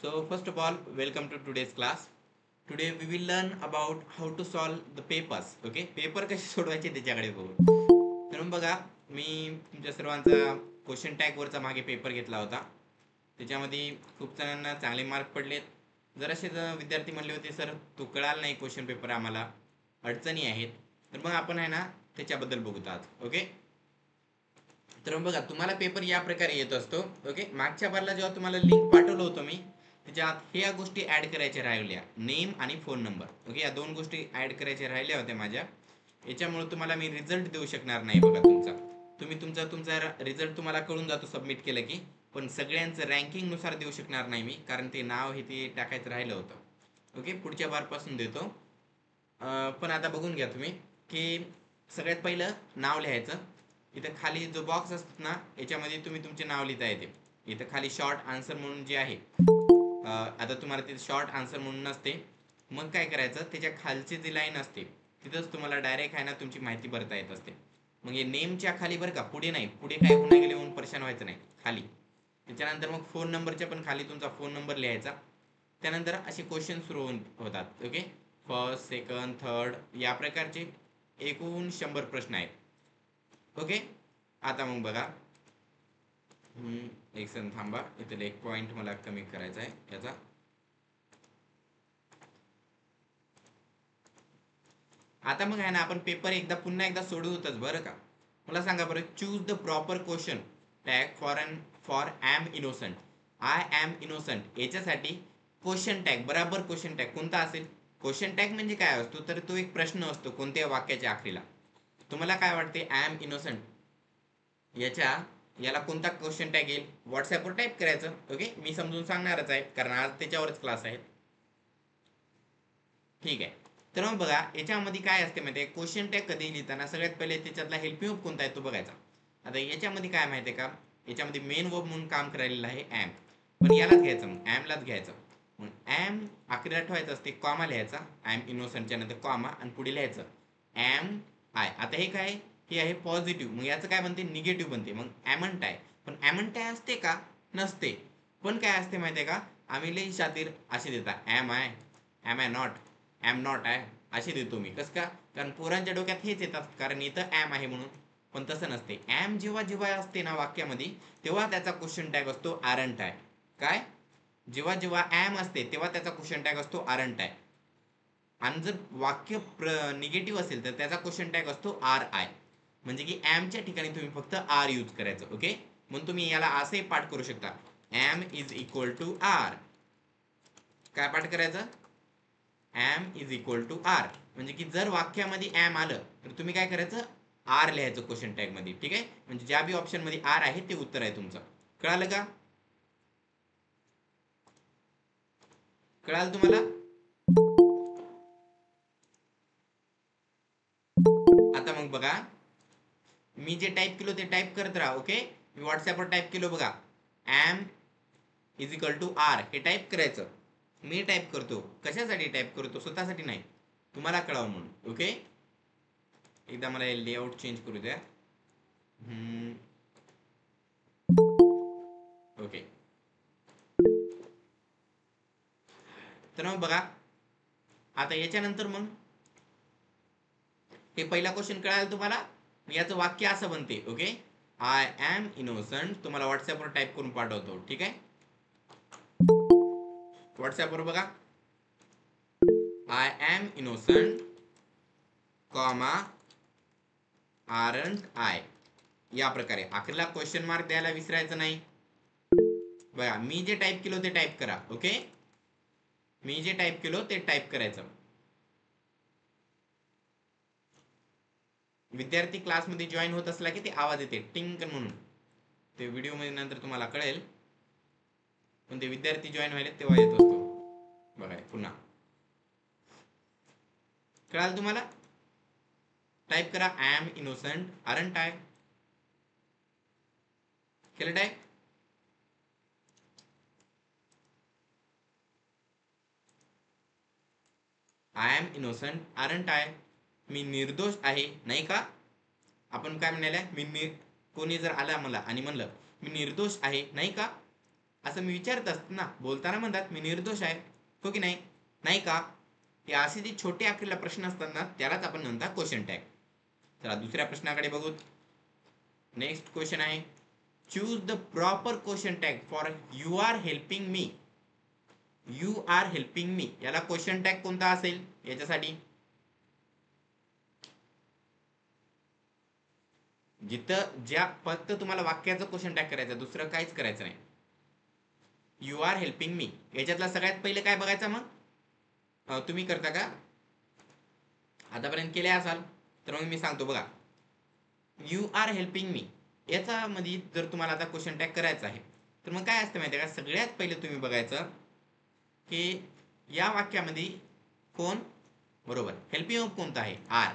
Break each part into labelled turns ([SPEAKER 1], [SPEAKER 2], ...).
[SPEAKER 1] So first of all, welcome to today's class. Today we will learn about how to solve the papers. Okay, paper कसे सोडवायचे त्याच्याकडे बघू. तर बघा, मी तुमच्या सर्वांचा क्वेश्चन टॅग वरचा मागे पेपर घेतला होता. त्याच्यामध्ये खूप जणांना चांगले मार्क पडलेत. जराशे विद्यार्थी म्हणले होते सर तो कळाला नाही क्वेश्चन पेपर, आम्हाला अडचणी आहेत. तर मग आपण आहे ना त्याच्याबद्दल बघूत आज. ओके, तर बघा तुम्हाला पेपर या प्रकारे येत असतो. ओके, मागच्या बारला जेव्हा तुम्हाला लिंक पाठवलं होतं मी, त्याच्यात ह्या गोष्टी ऍड करायच्या राहिल्या, नेम आणि फोन नंबर. ओके, या दोन गोष्टी ऍड करायच्या राहिल्या होत्या माझ्या. याच्यामुळे तुम्हाला मी रिझल्ट देऊ शकणार नाही बघा तुमचा. तुम्ही तुमचा रिझल्ट तुम्हाला कळून जातो सबमिट केलं की, पण सगळ्यांचं रँकिंग नुसार देऊ शकणार नाही मी, कारण ते नाव हे ते टाकायचं राहिलं होतं. ओके, पुढच्या बारपासून देतो. पण आता बघून घ्या तुम्ही की सगळ्यात पहिलं नाव लिहायचं. इथं खाली जो बॉक्स असतात ना, याच्यामध्ये तुम्ही तुमचे नाव लिहिता येते. इथं खाली शॉर्ट आन्सर म्हणून जे आहे, आता तुम्हाला ते शॉर्ट आन्सर म्हणून नसते. मग काय करायचं, त्याच्या खालची जी लाईन असते तिथंच तुम्हाला डायरेक्ट आहे ना तुमची माहिती भरता येत असते. मग हे नेमच्या खाली बरं का, पुढे नाही, पुढे काय होऊन गेले म्हणून परेशान व्हायचं नाही, खाली. त्याच्यानंतर मग फोन नंबरच्या पण खाली तुमचा फोन नंबर लिहायचा. त्यानंतर असे क्वेश्चन सुरू होतात. ओके, फर्स्ट, सेकंड, थर्ड या प्रकारचे एकूण 100 प्रश्न आहेत. ओके, आता मग बघा, एक सेकंद थांबा, इथे एक पॉइंट मला कमी करायचा आहे याचा. आता मग आहे ना आपण पेपर पुन्हा एकदा सोडवतच बरं का. मला सांगा बरं, choose the proper question tag for am innocent. I am innocent याच्यासाठी क्वेश्चन टॅग, बराबर क्वेश्चन टॅग कोणता असेल. क्वेश्चन टॅग म्हणजे काय असतो, तर तो एक प्रश्न असतो कोणत्या वाक्याच्या आखरीला. तुम्हाला काय वाटते, आय एम इनोसंट याला कोणता क्वेश्चन टॅग येईल? व्हॉट्सअपवर टाईप करायचं. ओके, मी समजून सांगणारच आहे कारण आज त्याच्यावरच क्लास आहे. ठीक आहे, तर मग बघा याच्यामध्ये काय असते माहिती आहे, क्वेश्चन टॅग कधी लिहिताना सगळ्यात पहिले त्याच्यातला हेल्पिंग कोणता आहे तो बघायचा. आता याच्यामध्ये काय माहिती आहे का, याच्यामध्ये मेन वर्ब म्हणून काम करायला आहे ॲम, पण यालाच घ्यायचं, मग ॲमलाच घ्यायचं. मग ॲम आखरीला ठेवायचं असते, कॉमा लिहायचा, आय एम इनोसंटच्या नंतर कॉमा आणि पुढे लिहायचं ॲम आय. आता हे काय, हे आहे पॉझिटिव्ह, मग याचं काय बनते, निगेटिव्ह बनते. मग ॲमंट आहे, पण ॲमंट आहे असते का, नसते. पण काय असते माहिती आहे का, आम्ही लई शातीर असे देता, am I, am I not, am not आहे असे देतो मी. कसं का, कारण पोरांच्या डोक्यात हेच येतात, कारण इथं ॲम आहे म्हणून. पण तसं नसते. ॲम जेव्हा जेव्हा असते ना वाक्यामध्ये, तेव्हा त्याचा क्वेश्चन टॅग असतो आरंट आहे. काय, जेव्हा जेव्हा ॲम असते तेव्हा त्याचा क्वेश्चन टॅग असतो आरंट आहे. आणि जर वाक्य निगेटिव्ह असेल तर त्याचा क्वेश्चन टॅग असतो आर आय. म्हणजे की ॲमच्या ठिकाणी तुम्ही फक्त आर यूज करायचं. ओके, म्हणून तुम्ही याला असंही पाठ करू शकता, am is equal to are. काय पाठ करायचं, am is equal to are. म्हणजे की जर वाक्यामध्ये ॲम आलं तर तुम्ही काय करायचं, आर लिहायचं क्वेश्चन टॅग मध्ये. ठीक आहे, म्हणजे ज्या बी ऑप्शन मध्ये आर आहे ते उत्तर आहे तुमचं. कळालं का, कळालं तुम्हाला? आता मग बघा, मी जे टाईप केलो ते टाईप करत राहा. ओके, मी व्हॉट्सअपवर टाईप केलो बघा, am is equal to are, हे टाईप करायचं. मी टाईप करतो, कशासाठी टाईप करतो, स्वतःसाठी नाही, तुम्हाला कळावं म्हणून. ओके, एकदा मला लेआउट चेंज करू द्या. ओके, तर मग बघा, आता याच्यानंतर मग हे पहिला क्वेश्चन कळाला तुम्हाला. याचं वाक्य असं बनते. ओके, आय एम इनोसंट, तुम्हाला व्हॉट्सअपवर टाईप करून पाठवतो. ठीक आहे, व्हॉट्सअपवर बघा, I am innocent comma aren't I, या प्रकारे आखरीला क्वेश्चन मार्क द्यायला विसरायचं नाही. बघा, मी जे टाईप केलो ते टाईप करा. ओके, मी जे टाईप केलो ते टाईप करायचं. विद्यार्थी क्लासमध्ये जॉईन होत असला की ते आवाज येते टिंग म्हणून, ते व्हिडिओ मध्ये नंतर तुम्हाला कळेल, पण ते विद्यार्थी जॉईन व्हायला तेव्हा येत असतो. बघा पुन्हा कळाल तुम्हाला. टाईप करा, I am innocent aren't I. केलं type? I am innocent aren't I, मी निर्दोष आहे नाही का. आपण काय म्हणाले, कोणी जर आला मला आणि म्हणलं मी निर्दोष आहे नाही का, असं मी विचारत असतो ना. बोलताना म्हणतात मी निर्दोष आहे, हो की नाही? नाही का? हे असे जे छोटे आखरीला प्रश्न असतात ना, त्यालाच आपण म्हणतात क्वेश्चन टॅग. चला दुसऱ्या प्रश्नाकडे बघू. नेक्स्ट क्वेश्चन आहे, choose the proper question tag for you are helping me. You are helping me याला क्वेश्चन टॅग कोणता असेल याच्यासाठी? जिथं ज्या फक्त तुम्हाला वाक्याचं क्वेश्चन टॅग करायचं, दुसरं काहीच करायचं नाही. यू आर हेल्पिंग मी याच्यातला सगळ्यात पहिले काय बघायचं मग? तुम्ही करता का? आतापर्यंत केले असाल तर मग मी सांगतो बघा. यू आर हेल्पिंग मी याच्यामध्ये जर तुम्हाला आता क्वेश्चन टॅग करायचा आहे तर मग काय असतं माहिती आहे का? सगळ्यात पहिले तुम्ही बघायचं की या वाक्यामध्ये कोण बरोबर हेल्पिंग वर्ब कोणता आहे? आर.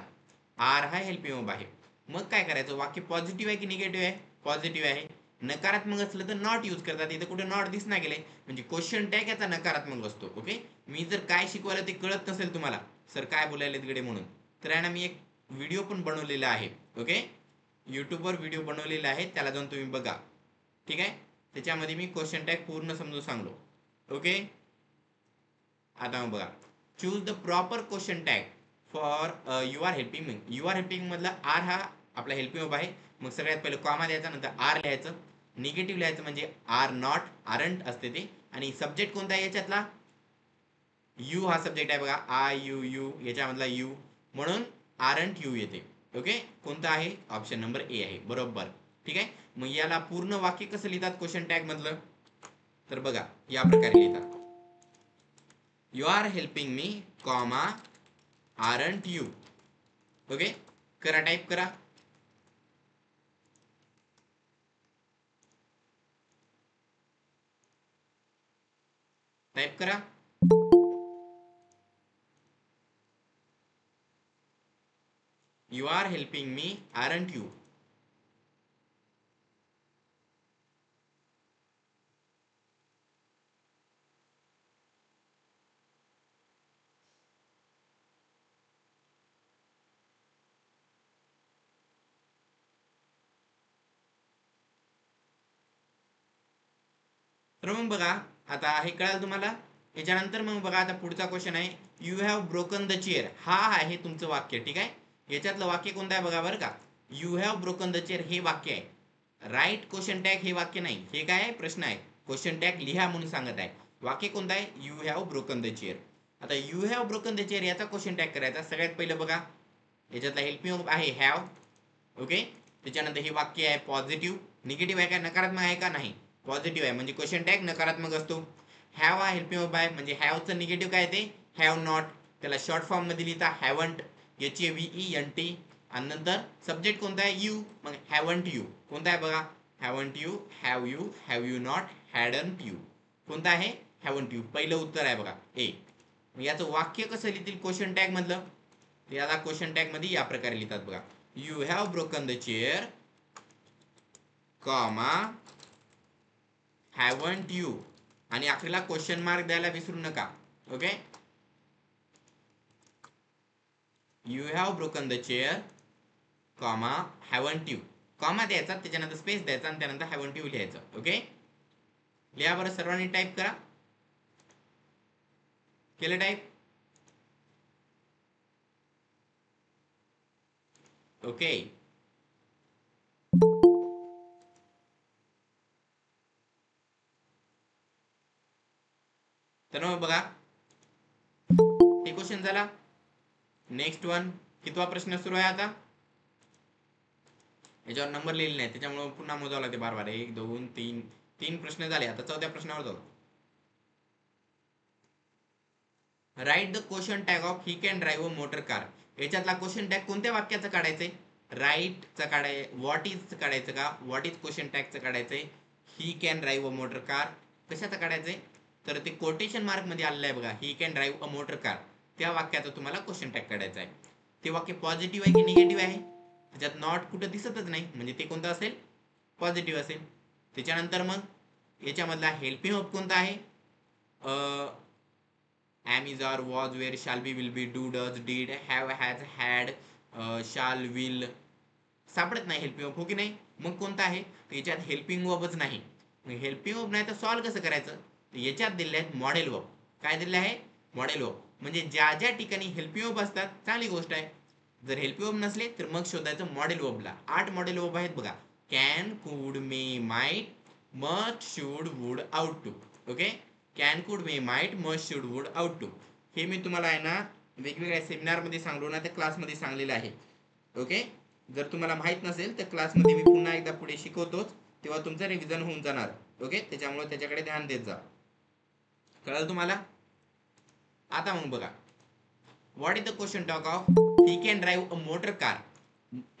[SPEAKER 1] आर हा हेल्पिंग वर्ब आहे. मग काय करायचं? वाक्य पॉझिटिव्ह आहे की निगेटिव्ह आहे? पॉझिटिव्ह आहे. नकारात्मक असलं तर नॉट यूज करतात. इथं कुठे नॉट दिसना गेले म्हणजे क्वेश्चन टॅग याचा नकारात्मक असतो. ओके. मी जर काय शिकवायला ते कळत नसेल तुम्हाला, सर काय बोलायला तिकडे म्हणून, तर आहे ना मी एक व्हिडिओ पण बनवलेला आहे. ओके. यूट्यूबवर व्हिडिओ बनवलेला आहे, त्याला जाऊन तुम्ही बघा. ठीक आहे. त्याच्यामध्ये मी क्वेश्चन टॅग पूर्ण समजून सांगलो. ओके. आता मग बघा, choose the proper question tag for you are helping me. You are helping मधला आर हा आपला हेल्पिंग वर्ब आहे. मग सगळ्यात पहिले कॉमा द्यायचा, नंतर आर लिहायचं. निगेटिव्ह लिहायचं म्हणजे आर नॉट, आरंट असते ते. आणि सब्जेक्ट कोणता आहे याच्यातला? यू हा सब्जेक्ट आहे बघा. आय यू यू याच्यामधला यू, म्हणून आरंट यू येते. ओके. कोणता आहे? ऑप्शन नंबर ए आहे बरोबर. ठीक आहे. मग याला पूर्ण वाक्य कसं लिहितात क्वेश्चन टॅग मधलं? तर बघा या प्रकारे लिहितात, you are helping me comma aren't you. Okay. करा, टाईप करा. टाईप करा. You are helping me aren't you. तर मग बघा आता हे कळालं तुम्हाला. याच्यानंतर मग बघा आता पुढचा क्वेश्चन आहे, you have broken the chair. हा आहे तुमचं वाक्य. ठीक आहे. याच्यातलं वाक्य कोणतं आहे बघा बरं का. You have broken the chair हे वाक्य आहे. राईट क्वेश्चन टॅग हे वाक्य नाही. हे काय आहे? प्रश्न आहे. क्वेश्चन टॅग लिहा म्हणून सांगत आहे. वाक्य कोणतं आहे? You have broken the chair. आता you have broken the chair याचा क्वेश्चन टॅग करायचा. सगळ्यात पहिलं बघा याच्यातला हेल्पिंग आहे हॅव. ओके. त्याच्यानंतर हे वाक्य आहे पॉझिटिव्ह. निगेटिव्ह आहे का नकारात्मक आहे का? नाही, पॉझिटिव्ह आहे म्हणजे क्वेश्चन टॅग नकारात्मक असतो. हॅव हा हेल्पिंग वर्ब आहे म्हणजे हॅवचं निगेटिव्ह काय ते? Have not. त्याला शॉर्ट फॉर्म मध्ये लिहिता हॅवंट, HAVENT. आणि नंतर सब्जेक्ट कोणता आहे? यू. मग हॅवंट यू कोणता आहे बघा. Haven't you, have you, have you not, hadn't you. कोणता आहे? Haven't you. पहिलं उत्तर आहे बघा ए. याचं वाक्य कसं लिहितील क्वेश्चन टॅग मधलं? याला क्वेश्चन टॅग मध्ये या प्रकारे लिहितात बघा, you have broken the chair comma haven't you. आणि आखरीला क्वेश्चन मार्क द्यायला विसरू नका. Okay. You have broken the chair comma haven't you. Comma द्यायचा, त्याच्यानंतर स्पेस द्यायचा आणि त्यानंतर हॅवंट यू लिहायचं. ओके. लिहा बरं, सर्वांनी टाईप करा. केलं टाईप? ओके. तर मग बघा हे क्वेश्चन झाला. नेक्स्ट वन, कितवा प्रश्न सुरू आहे आता? याच्यावर नंबर लिहिले नाही त्याच्यामुळे पुन्हा मोजावं लागते बार बार. 1 2 3 तीन प्रश्न झाले. आता चौथ्या प्रश्नावर जाऊ. Right the question tag of he can drive a motor car. याच्यातला क्वेश्चन टॅग कोणत्या वाक्याचं काढायचंय? राईटचं काढाय, व्हॉट इज काढायचं का? व्हॉट इज क्वेश्चन टॅगचं काढायचंय. ही can drive a motor car कशाचं काढायचंय? तर ते कोटेशन मार्क मध्ये आलेलं आहे बघा, ही can drive a motor car. त्या वाक्याचा तुम्हाला क्वेश्चन टॅग काढायचा आहे. ते वाक्य पॉझिटिव्ह आहे की निगेटिव्ह आहे? त्याच्यात नॉट कुठं दिसतच नाही म्हणजे ते कोणतं असेल? पॉझिटिव्ह असेल. त्याच्यानंतर मग याच्यामधला हेल्पिंग वर्ब कोणता आहे? am is are was were shall be will be do does did have has had shall will सापडत नाही हेल्पिंग वर्ब, हो की नाही? मग कोणता आहे? त्याच्यात हेल्पिंग वर्बच नाही. हेल्पिंग वर्ब नाही तर सॉल्व कसं करायचं? याच्यात दिले आहेत मॉडेल वर्ब. काय दिले आहे? Model verb. म्हणजे ज्या ज्या ठिकाणी हेल्पिंग वर्ब असतात चांगली गोष्ट आहे. जर हेल्पिंग वर्ब नसले तर मग शोधायचं मॉडेल वर्बला. 8 मॉडेल वर्ब आहेत बघा. Can, could, may, might, must, should, would, ought to. Okay, can, could, may, might, must, should, would, ought to. हे मी तुम्हाला आहे ना वेगवेगळ्या सेमिनारमध्ये सांगलो ना, त्या क्लासमध्ये सांगलेलं आहे. ओके, जर तुम्हाला माहित नसेल तर क्लासमध्ये मी पुन्हा एकदा पुढे शिकवतोच, तेव्हा तुमचं रिव्हिजन होऊन जाणार. ओके, त्याच्यामुळे त्याच्याकडे ध्यान देत जा. कळलं तुम्हाला? आता मग बघा, what is the question talk of he can drive a motor car.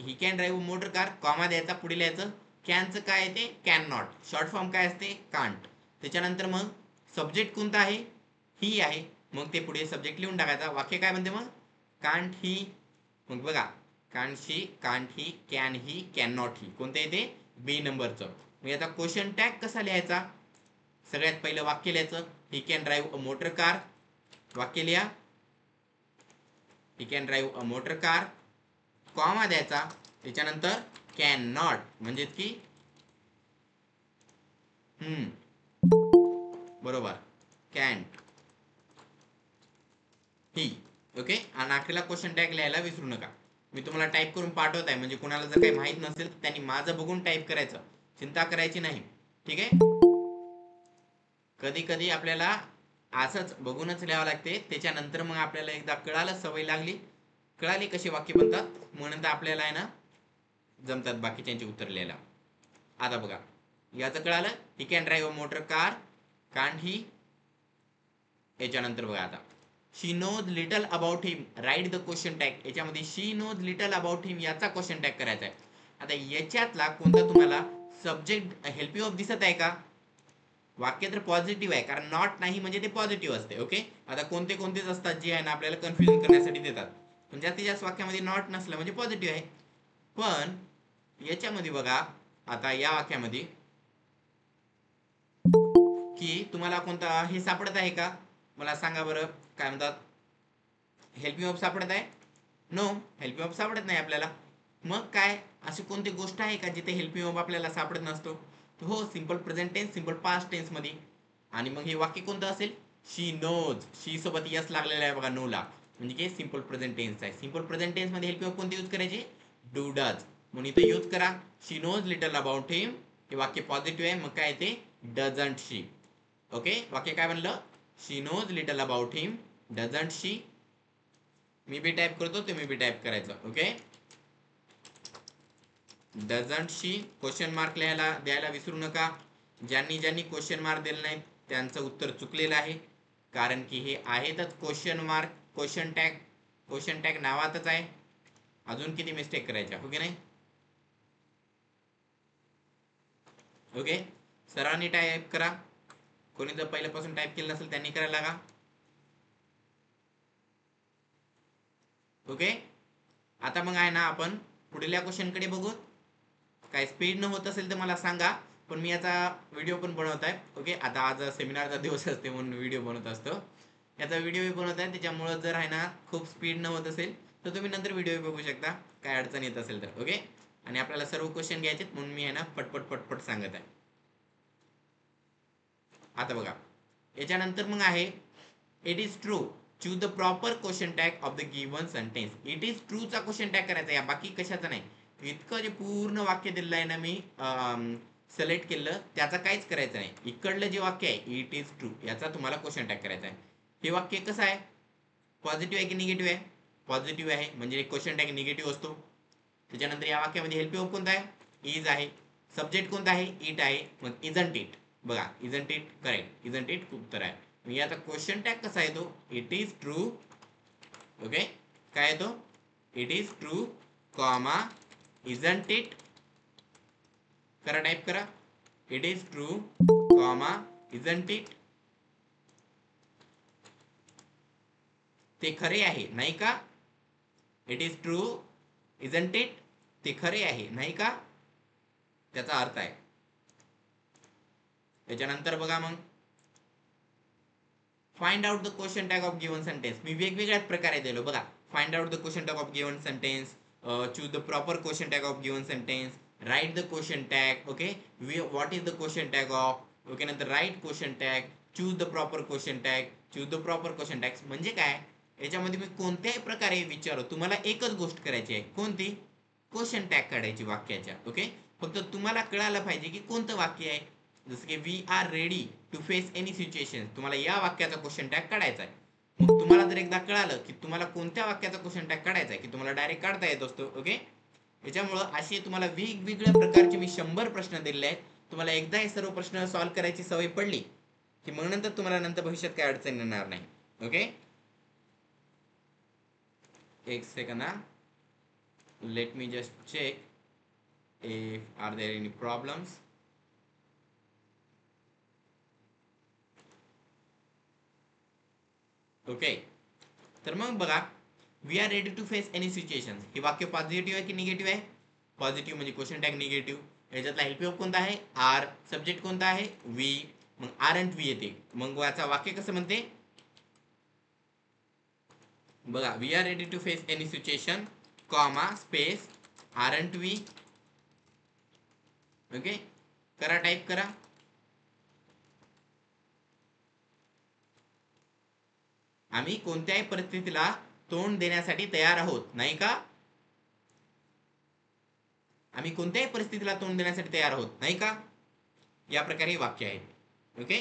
[SPEAKER 1] He can drive a motor car, comma द्यायचा, पुढे लिहायचं कॅनचं काय आहे ते कॅन नॉट, शॉर्ट फॉर्म काय असते कांट. त्याच्यानंतर मग सब्जेक्ट कोणता आहे? ही आहे. मग ते पुढे सब्जेक्ट लिहून टाकायचा. वाक्य काय म्हणते मग? Can't he. मग बघा, can't she, can't he, can he, can not ही. कोणतं येते? बी नंबरचं. मग याचा क्वेश्चन टॅग कसा लिहायचा? सगळ्यात पहिलं वाक्य लिहायचं, ही can drive a motor car. वाक्य लिहा, ही can drive a motor car, comma द्यायचा, त्याच्यानंतर कॅन नॉट म्हणजे की बरोबर कॅन ही. ओके, आणि आखरीला क्वेश्चन टॅग लिहायला विसरू नका. मी तुम्हाला टाईप करून पाठवत आहे, म्हणजे कुणाला जर काही माहित नसेल तर त्यांनी माझं बघून टाईप करायचं, चिंता करायची नाही. ठीक आहे, कधी कधी आपल्याला असंच बघूनच लिहावं लागते. त्याच्यानंतर मग आपल्याला एकदा कळालं, सवय लागली, कळाली कशी वाक्य बनतात, म्हणून आपल्याला आहे ना जमतात बाकीच्यांची उत्तर लिहायला. आता बघा, याचं कळालं, he can drive a motor car, can't he. याच्यानंतर बघा आता, she knows little about him, write the question tag. याच्यामध्ये she knows little about him याचा क्वेश्चन टॅग करायचा आहे. आता याच्यातला कोणता तुम्हाला सब्जेक्ट हेल्पिंग ऑफ दिसत आहे का? वाक्य तर पॉझिटिव्ह आहे, कारण नॉट नाही म्हणजे ते पॉझिटिव्ह असते. ओके, आता कोणते कोणतेच असतात जे आहे ना आपल्याला कन्फ्युजन करण्यासाठी देतात, पण जास्तीत जास्त वाक्यामध्ये नॉट नसलं म्हणजे पॉझिटिव्ह आहे. पण याच्यामध्ये बघा, आता या वाक्यामध्ये की तुम्हाला कोणता हे सापडत आहे का? मला सांगा बरं, काय म्हणतात, हेल्पिंग ऑफ सापडत आहे? नो, हेल्पिंग ऑफ सापडत नाही आपल्याला. मग काय, अशी कोणती गोष्ट आहे का जिथे हेल्पिंग ऑफ आपल्याला सापडत नसतो? हो, simple present tense, simple past tense मध्ये. आणि मग हे वाक्य कोणतं असेल? शी नोज, शी सोबत यस लागलेला आहे बघा, नो ला, म्हणजे की सिंपल प्रेझेंट टेन्स आहे. सिंपल प्रेझेंट टेन्स मध्ये हेल्पिंग ऑफ कोणते यूज करायचे? Do does. म्हणून इथे यूज करा, शी नोज लिटल अबाउट हिम. हे वाक्य पॉझिटिव्ह आहे, मग काय ते डझंट शी. ओके, वाक्य काय बनलं? She knows little about him, doesn't she. मी बी टाईप करतो, तुम्ही बी टाईप करायचं. Okay, doesn't she, question mark लिहायला द्यायला विसरू नका. ज्यांनी ज्यांनी क्वेश्चन मार्क दिले नाही त्यांचं उत्तर चुकलेलं आहे, कारण की हे आहेतच क्वेश्चन मार्क. क्वेश्चन टॅग नावातच आहे, अजून किती मिस्टेक करायच्या, हो की नाही? ओके, सरांनी टाईप करा, कोणी जर पहिल्यापासून टाईप केलं नसेल त्यांनी करायला लागा. ओके, आता मग आहे ना आपण पुढल्या क्वेश्चनकडे बघू. काय स्पीड न होत असेल तर मला सांगा, पण मी याचा व्हिडिओ पण बनवत आहे. ओके, आता आज सेमिनारचा दिवस असते म्हणून व्हिडिओ बनवत असतो. याचा व्हिडिओ बनवत आहे, त्याच्यामुळं जर आहे ना खूप स्पीड न होत असेल तर तुम्ही नंतर व्हिडिओ बघू शकता, काय अडचण येत असेल तर. ओके, आणि आपल्याला सर्व क्वेश्चन घ्यायचे म्हणून मी आहे ना पटपट पटपट सांगत आहे. आता बघा, याच्यानंतर मग आहे it is true, choose the proper question tag of the given sentence. It is true चा क्वेश्चन टॅग करायचा, या बाकी कशाचा नाही. इतकं जे पूर्ण वाक्य दिलं आहे ना मी सिलेक्ट केलं, त्याचा काहीच करायचं नाही. इकडलं जे वाक्य आहे इट इज ट्रू, याचा तुम्हाला क्वेश्चन टॅग करायचा आहे. हे वाक्य कसं आहे? पॉझिटिव्ह आहे की निगेटिव्ह आहे? पॉझिटिव्ह आहे, म्हणजे क्वेश्चन टॅग निगेटिव्ह असतो. त्याच्यानंतर या वाक्यामध्ये हेल्पिंग ऑफ कोणता आहे? इज आहे. सब्जेक्ट कोणता आहे? इट आहे. मग इजंट इट, बघा isn't it correct, isn't it उत्तर आहे. मग याचा क्वेश्चन टॅग कसा येतो? It is true. ओके, काय येतो? It is true, comma isn't it. करा, टाईप करा, it is true, comma isn't it. ते खरे आहे नाही का? It is true, isn't it, ते खरे आहे नाही का, त्याचा अर्थ आहे. त्याच्यानंतर बघा मग, find out the question tag of given sentence. मी वेगवेगळ्या प्रकारे दिलो बघा. Find out the question tag of given sentence, choose the proper question tag of given sentence, write the question tag. Okay, what is the question tag of. Okay, नंतर write question tag, choose the proper question tag, choose the proper question tag. म्हणजे काय, याच्यामध्ये मी कोणत्याही प्रकारे विचारू, तुम्हाला एकच गोष्ट करायची आहे. कोणती? क्वेश्चन टॅग काढायची वाक्याच्या. ओके, फक्त तुम्हाला कळायला पाहिजे की कोणतं वाक्य आहे. जसं की we are ready to face any situation, तुम्हाला या वाक्याचा क्वेश्चन टॅग काढायचा आहे. मग तुम्हाला जर एकदा कळालं की तुम्हाला कोणत्या वाक्याचा क्वेश्चन टॅग काढायचा आहे, की तुम्हाला डायरेक्ट काढता येत असतो. ओके, याच्यामुळं असे तुम्हाला वेगवेगळ्या प्रकारचे मी 100 प्रश्न दिलेले आहेत. तुम्हाला एकदा हे सर्व प्रश्न सॉल्व्ह करायची सवय पडली की मग नंतर तुम्हाला नंतर भविष्यात काय अडचण येणार नाही. ओके, एक सेकंड हा, let me just check if are there any problems. Okay, तर मग बघा, we are ready to face any situation, हे वाक्य पॉझिटिव्ह आहे की निगेटिव्ह आहे? पॉझिटिव्ह म्हणजे क्वेश्चन टॅग निगेटिव्ह. याच्यातला हेल्प ऑफ कोणता आहे? आर. सब्जेक्ट कोणता आहे? वी. मग आर अँड वी येते. मग याचा वाक्य कसं म्हणते बघा, we are ready to face any situation, comma space are and we. Okay, करा, टाईप करा. आम्ही कोणत्याही परिस्थितीला तोंड देण्यासाठी तयार आहोत, नाही का? आम्ही कोणत्याही परिस्थितीला तोंड देण्यासाठी तयार आहोत, नाही का? या प्रकारे वाक्य आहे. ओके,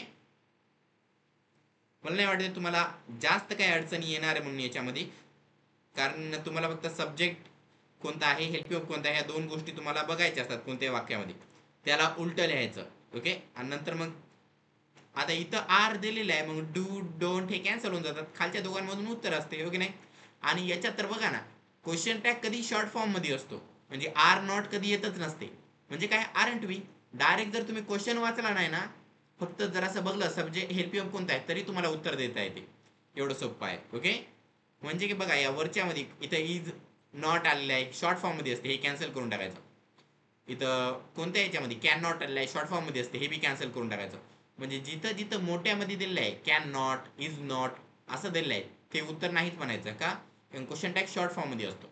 [SPEAKER 1] मला नाही वाटत तुम्हाला जास्त काही अडचणी येणार आहे म्हणून याच्यामध्ये, कारण तुम्हाला फक्त सब्जेक्ट कोणता आहे, हेल्प ऑफ कोणता आहे, ह्या दोन गोष्टी तुम्हाला बघायच्या असतात कोणत्याही वाक्यामध्ये. त्याला उलट लिहायचं. ओके, आणि नंतर मग आता इथं आर दिलेलं आहे, मग डू डोंट हे कॅन्सल होऊन जातात, खालच्या दोघांमधून उत्तर असते. ओके नाही, आणि याच्यात तर बघा ना, क्वेश्चन टॅग कधी शॉर्ट फॉर्म मध्ये असतो, म्हणजे आर नॉट कधी येतच नसते. म्हणजे काय, आर अँड वी. डायरेक्ट जर तुम्ही क्वेश्चन वाचला नाही ना, फक्त जर असं बघलं सब्जेक्ट हेल्प ऑफ कोणता आहे, तरी तुम्हाला उत्तर देता येते. एवढं सोपं आहे. ओके, म्हणजे की बघा, या वरच्या मध्ये इथं इज नॉट आलेलं आहे, शॉर्ट फॉर्म मध्ये असते, हे कॅन्सल करून टाकायचं. इथं कोणत्या याच्यामध्ये कॅन नॉट आलेलं आहे, शॉर्ट फॉर्म मध्ये असते, हे बी कॅन्सल करून टाकायचं. म्हणजे जिथं जिथं मोठ्यामध्ये दिलेलं आहे, कॅन नॉट, इज नॉट असं दिलेलं आहे, ते उत्तर नाहीच म्हणायचं. का? क्वेश्चन टॅग शॉर्ट फॉर्म मध्ये असतो.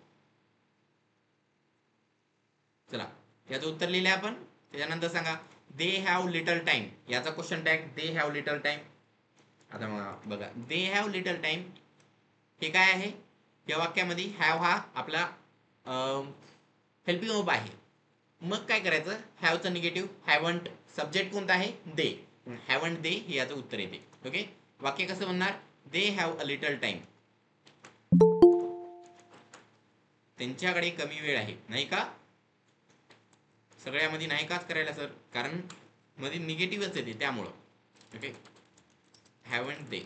[SPEAKER 1] चला, याचं उत्तर लिहिले आपण. त्याच्यानंतर सांगा, दे हॅव लिटल टाइम, याचा question tag they have little time. आता मग बघा, दे हॅव लिटल टाइम हे काय आहे? या वाक्यामध्ये हॅव हा आपला हेल्पिंग वर्ब आहे. मग काय करायचं, हॅवचं निगेटिव्ह, हॅवंट. सब्जेक्ट कोणता आहे? दे. हॅवंट दे हे याचं उत्तर येते. ओके, वाक्य कसं म्हणणार? They have a little time, त्यांच्याकडे कमी वेळ आहे, नाही का? सगळ्यामध्ये नाही काच करायला सर, कारण मध्ये निगेटिव्हच येते त्यामुळं. ओके, हॅवंट दे,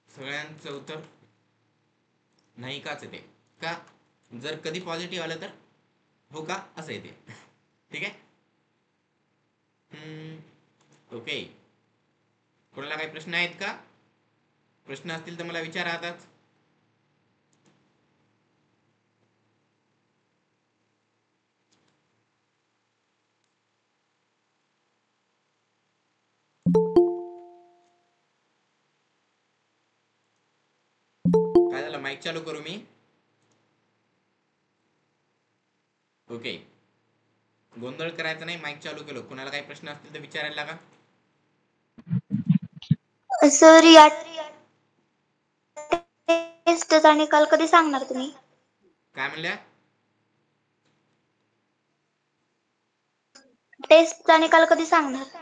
[SPEAKER 1] सगळ्यांचं उत्तर नाही काच येते. का? जर कधी पॉझिटिव्ह आलं तर हो का असं येते. ठीक आहे. ओके, कोणाला काही प्रश्न आहेत का? प्रश्न असतील तर मला विचारा आताच. काय झालं, माईक चालू करू मी? ओके, गोंधळ करायचा नाही, माईक चालू केलो. कोणाला काही प्रश्न असतील तर विचारायला लागा.
[SPEAKER 2] सर, या टेस्टचा निकाल कधी सांगणार तुम्ही?
[SPEAKER 1] काय म्हणल्या?
[SPEAKER 2] टेस्टचा निकाल कधी सांगणार?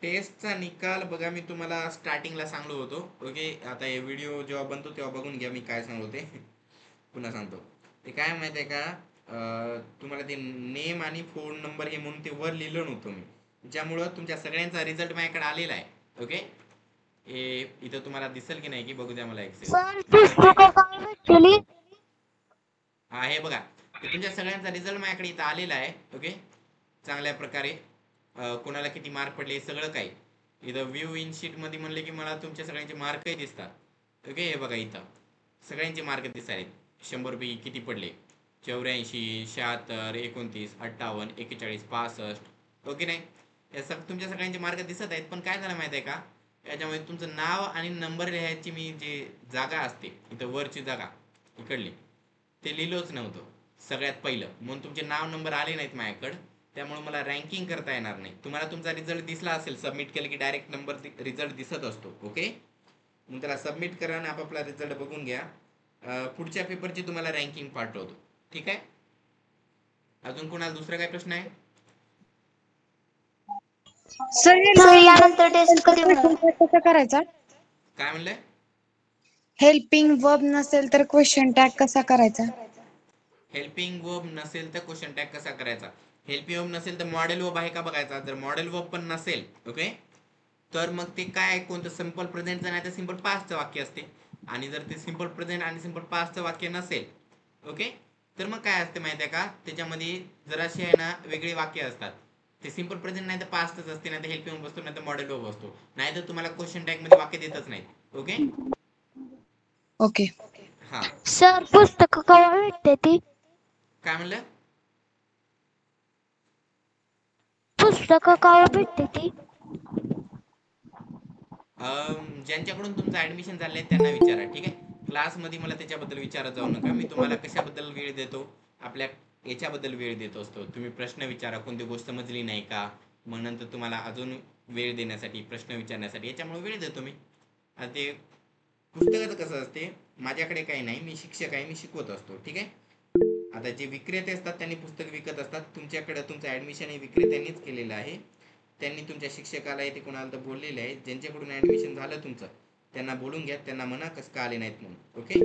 [SPEAKER 1] टेस्टचा निकाल बघा, मी तुम्हाला स्टार्टिंगला सांगलो होतो. ओके, आता हे व्हिडिओ जेव्हा बनतो तेव्हा बघून घ्या मी काय सांगलो ते. पुन्हा सांगतो. ते काय माहिती आहे का, तुम्हाला ते नेम आणि फोन नंबर हे म्हणून ते वर लिहिलं नव्हतं मी, ज्यामुळं तुमच्या सगळ्यांचा रिझल्ट माझ्याकडे आलेला आहे. ओके, हे इथं तुम्हाला दिसेल की नाही की बघू द्या मला एक सेकंड. हा, हे बघा, ते तुमच्या सगळ्यांचा रिझल्ट माझ्याकडे इथं आलेला आहे. ओके, चांगल्या प्रकारे कोणाला किती मार्क पडले सगळं काही इथं व्ह्यू इन शीट मध्ये म्हणले की मला तुमच्या सगळ्यांचे मार्कही दिसतात. ओके, हे बघा इथं सगळ्यांचे मार्क दिसायले. 100 पैकी किती पडले? 84, 76, 29, 58, 41, 65. ओके नाही, या तुमच्या सगळ्यांचे मार्क दिसत आहेत. पण काय झालं माहिती आहे का, याच्यामध्ये तुमचं नाव आणि नंबर लिहायची मी जे जागा असते इथं वरची जागा इकडली, ते लिहिलोच नव्हतं सगळ्यात पहिलं, म्हणून तुमचे नाव नंबर आले नाहीत माझ्याकडे. त्यामुळे मला रँकिंग करता येणार नाही. तुम्हाला तुमचा रिझल्ट दिसला असेल, सबमिट केलं की डायरेक्ट नंबर रिझल्ट दिसत असतो. ओके, मग त्याला सबमिट करा आणि आपापला रिझल्ट बघून घ्या. पुढच्या पेपरची तुम्हाला रँकिंग पाठवतो. ठीक आहे. अजून कोणाला दुसरा काय प्रश्न आहे?
[SPEAKER 2] सर यानंतर टेस्ट कधी होणार?
[SPEAKER 3] कसा करायचा?
[SPEAKER 1] काय म्हणलंय?
[SPEAKER 3] हेल्पिंग वर्ब नसेल तर क्वेश्चन टॅग कसा करायचा?
[SPEAKER 1] हेल्पिंग वर्ब नसेल तर क्वेश्चन टॅग कसा करायचा? हेल्पिंग वर्ब नसेल तर मॉडेल वर्ब आहे का बघायचा. जर मॉडेल वर्ब पण नसेल, ओके, तर मग ते काय, कोणतं सिंपल प्रेझेंटचं नाही तर सिंपल पास्टचं वाक्य असते. आणि जर ते सिंपल प्रेझेंट आणि सिंपल पास्टचं वाक्य नसेल, ओके, तर मग काय असते माहिती आहे का, त्याच्यामध्ये जराशी आहे ना वेगळी वाक्य असतात. ते सिंपल प्रेझेंट नाही तर पास्टच असते, नाही तर हेल्पिंग वर्ब असतो, नाही तर मॉडेल वर्ब असतो, नाही तर तुम्हाला क्वेश्चन टॅग मध्ये वाक्य देतच नाहीत. ओके.
[SPEAKER 3] ओके.
[SPEAKER 1] हा,
[SPEAKER 2] सर पुस्तक केव्हा भेटते ती?
[SPEAKER 1] काय म्हणलं?
[SPEAKER 2] पुस्तक केव्हा भेटते ती?
[SPEAKER 1] ज्यांच्याकडून तुमचं ऍडमिशन झालं आहे त्यांना विचारा. ठीक आहे, क्लासमध्ये मला त्याच्याबद्दल विचारत जाऊ नका. मी तुम्हाला कशाबद्दल वेळ देतो, आपल्या याच्याबद्दल वेळ देत असतो. तुम्ही प्रश्न विचारा, कोणती गोष्ट समजली नाही का, मग नंतर तुम्हाला अजून वेळ देण्यासाठी, प्रश्न विचारण्यासाठी, याच्यामुळे वेळ देतो मी. आता ते पुस्तकाचं कसं असते, माझ्याकडे काही नाही, मी शिक्षक आहे, मी शिकवत असतो. ठीक आहे. आता जे विक्रेते असतात त्यांनी पुस्तक विकत असतात. तुमच्याकडे तुमचं ऍडमिशन हे विक्रेत्यांनीच केलेलं आहे. त्यांनी तुमच्या शिक्षकाला ते कोणाला तर बोललेले आहे. ज्यांच्याकडून ऍडमिशन झालं तुमचं त्यांना बोलून घ्या, त्यांना म्हणा कसं का आले नाहीत म्हणून. ओके,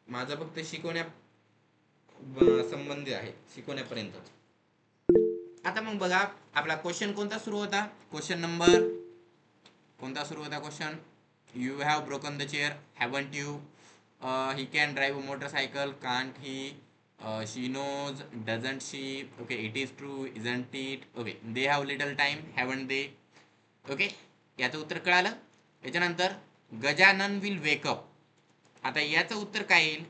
[SPEAKER 1] माझं फक्त शिकवण्या संबंधी आहे, शिकवण्यापर्यंतच. आता मग बघा, आपला क्वेश्चन कोणता सुरू होता? क्वेश्चन नंबर कोणता सुरू होता? Question, you have broken the chair, haven't you, he can drive a motorcycle, can't he, she knows, doesn't she, okay, it is true, isn't it, okay, they have little time, haven't they. Okay, याचं उत्तर कळालं. याच्यानंतर Gajanan will wake up. आता याचं उत्तर काय येईल?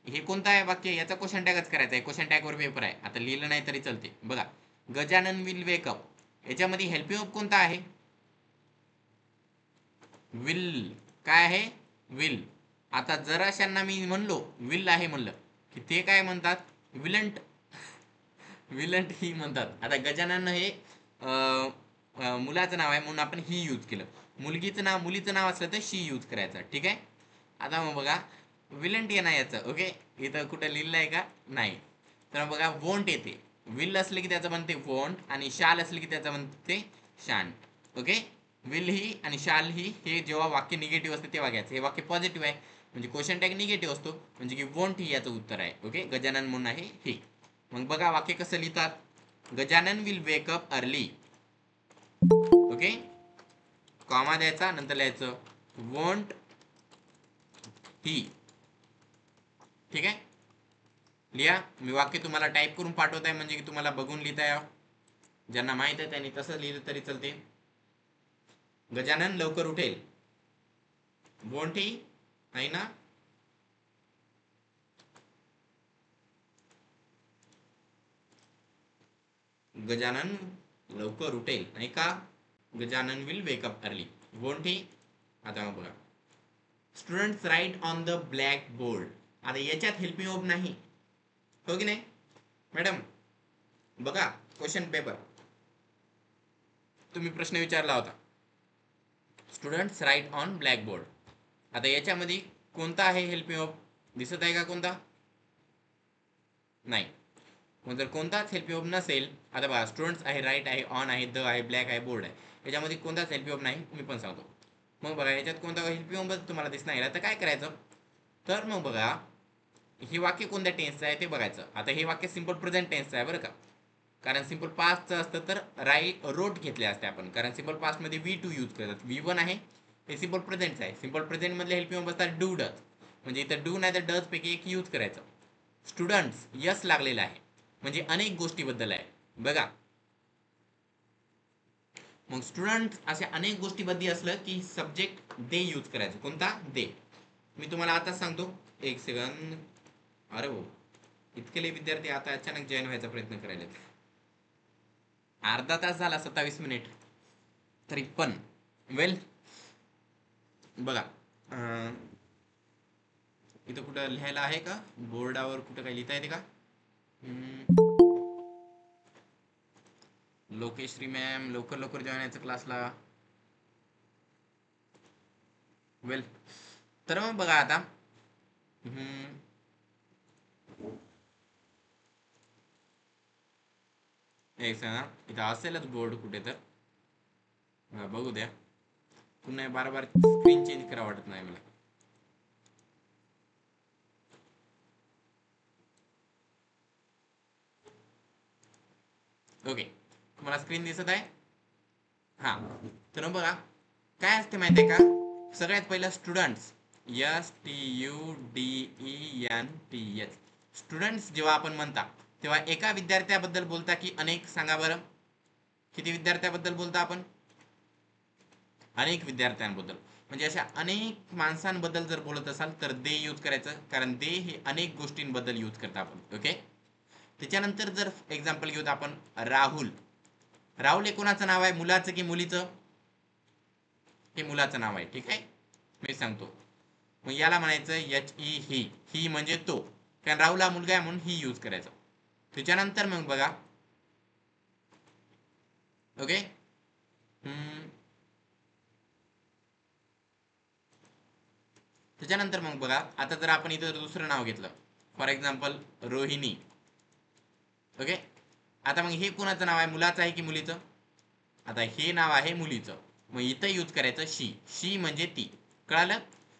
[SPEAKER 1] हे कोणतं आहे वाक्य? याचा क्वेश्चन टॅगच करायचा आहे. क्वेश्चन टॅगवर पेपर आहे. आता लिहिलं नाही तरी चालते. बघा, गजानन विल वेकअप, याच्यामध्ये हेल्पिंग वर्ब कोणता आहे? विल. काय आहे? विल. आता जराशांना मी म्हणलो विल आहे म्हणलं की ते काय म्हणतात? विलंट. विलंट ही म्हणतात. आता गजानन हे मुलाचं नाव आहे म्हणून आपण ही यूज केलं. मुलीचं नाव असलं तर शी यूज करायचं. ठीक आहे. आता मग बघा, विलंट येणार याचं. ओके, इथं कुठं लिहिलं आहे का? नाही. तर बघा, वोंट येते. विल असले की त्याचं बनते वोंट, आणि शाल असले की त्याचं बनते शान. ओके, विल ही आणि शाल ही हे जेव्हा वाक्य निगेटिव्ह असते तेव्हा घ्यायचं. हे वाक्य पॉझिटिव्ह आहे म्हणजे क्वेश्चन टॅग निगेटिव्ह असतो, म्हणजे की वोंट ही याचं उत्तर आहे. ओके, गजानन म्हणून आहे हे. मग बघा वाक्य कसं लिहितात. Gajanan will wake up early. Okay, comma द्यायचा, नंतर लिहायचं वोंट ही. ठीक आहे, लिहा. मी वाक्य तुम्हाला टाईप करून पाठवत आहे म्हणजे की तुम्हाला बघून लिहिता यावं. ज्यांना माहित आहे त्यांनी तसं लिहिलं तरी चालते. गजानन लवकर उठेल. वोंट ही आहे ना. गजानन लवकर उठेल नाही का. Gajanan will wake up early. Won't he. आता मग बघा, students write on the black board. आता याच्यात हेल्पिंग वर्ब नाही, हो की नाही मॅडम? बघा क्वेश्चन पेपर, तुम्ही प्रश्न विचारला होता, students write on black board. आता याच्यामध्ये कोणता आहे हेल्पिंग वर्ब? दिसत आहे का कोणता? नाही. मग जर कोणताच हेल्पिंग वर्ब नसेल, आता बघा, स्टुडंट्स आहे, राईट आहे, ऑन आहे, द आहे, ब्लॅक आहे, बोर्ड आहे, याच्यामध्ये कोणताच हेल्पिंग वर्ब नाही, मी पण सांगतो. मग बघा, याच्यात कोणता हेल्पिंग वर्ब तुम्हाला दिसणार आहे तर काय करायचं? तर मग बघा, हे वाक्य कोणत्या टेन्सचं आहे ते बघायचं. आता हे वाक्य सिंपल प्रेझेंट टेन्सचं आहे बरं का, कारण सिंपल पास्टचं असतं तर रोट घेतले असते आपण, कारण सिंपल पास्टमध्ये V2 यूज करतात. V1 आहे हे सिंपल प्रेझेंटचं आहे. सिंपल प्रेझेंटमधले हेल्पिंग वर्ब असतात डू, डज, म्हणजे इथं डू नाही तर डज पैकी एक यूज करायचं. स्टुडंट्स यस लागलेला आहे म्हणजे अनेक गोष्टीबद्दल आहे बघा. मग स्टुडंट अशा अनेक गोष्टीबद्दल असलं की सब्जेक्ट दे यूज करायचं. कोणता? दे. मी तुम्हाला आताच सांगतो, एक सेकंद. अरे हो, इतके विद्यार्थी आता अचानक जॉईन व्हायचा प्रयत्न करायला. अर्धा तास झाला, 27 मिनिट तरी पण. वेल, बघा, इथं कुठं लिहायला आहे का बोर्डावर? कुठं काही लिहिता येते का? लोकेश्री मॅम लवकर लवकर जॉईन व्हायचं क्लासला. वेल, तर मग बघा आता एक सांगा, इथं असेलच बोर्ड कुठे तर बघू द्या. पुन्हा बार बार स्क्रीन चेंज करा वाटत नाही मला. ओके, तुम्हाला स्क्रीन दिसत आहे? हा, तर बघा काय असते माहिती आहे का? सगळ्यात पहिलं स्टुडंट्स, STUDENTS. स्टुडंट्स जेव्हा आपण म्हणता तेव्हा एका विद्यार्थ्याबद्दल बोलता की अनेक? सांगा बरं, किती विद्यार्थ्याबद्दल बोलता आपण? अनेक विद्यार्थ्यांबद्दल. म्हणजे अशा अनेक माणसांबद्दल जर बोलत असाल तर दे यूज करायचं, कारण दे हे अनेक गोष्टींबद्दल यूज करता आपण. ओके, त्याच्यानंतर जर एक्झाम्पल घेऊत आपण राहुल. राहुल हे कोणाचं नाव आहे, मुलाचं की मुलीचं? हे मुलाचं नाव आहे, ठीक आहे, मी सांगतो. मग याला म्हणायचं HE, ही म्हणजे तो, कारण राहुल हा मुलगा आहे म्हणून ही यूज करायचं. त्याच्यानंतर मग बघा, ओके, त्याच्यानंतर मग बघा, आता जर आपण इथं दुसरं नाव घेतलं, फॉर एक्झाम्पल रोहिणी. ओके, आता मग हे कोणाचं नाव आहे, मुलाचं आहे की मुलीचं? आता हे नाव आहे मुलीचं, मग इथं यूज करायचं शी म्हणजे ती. कळालं?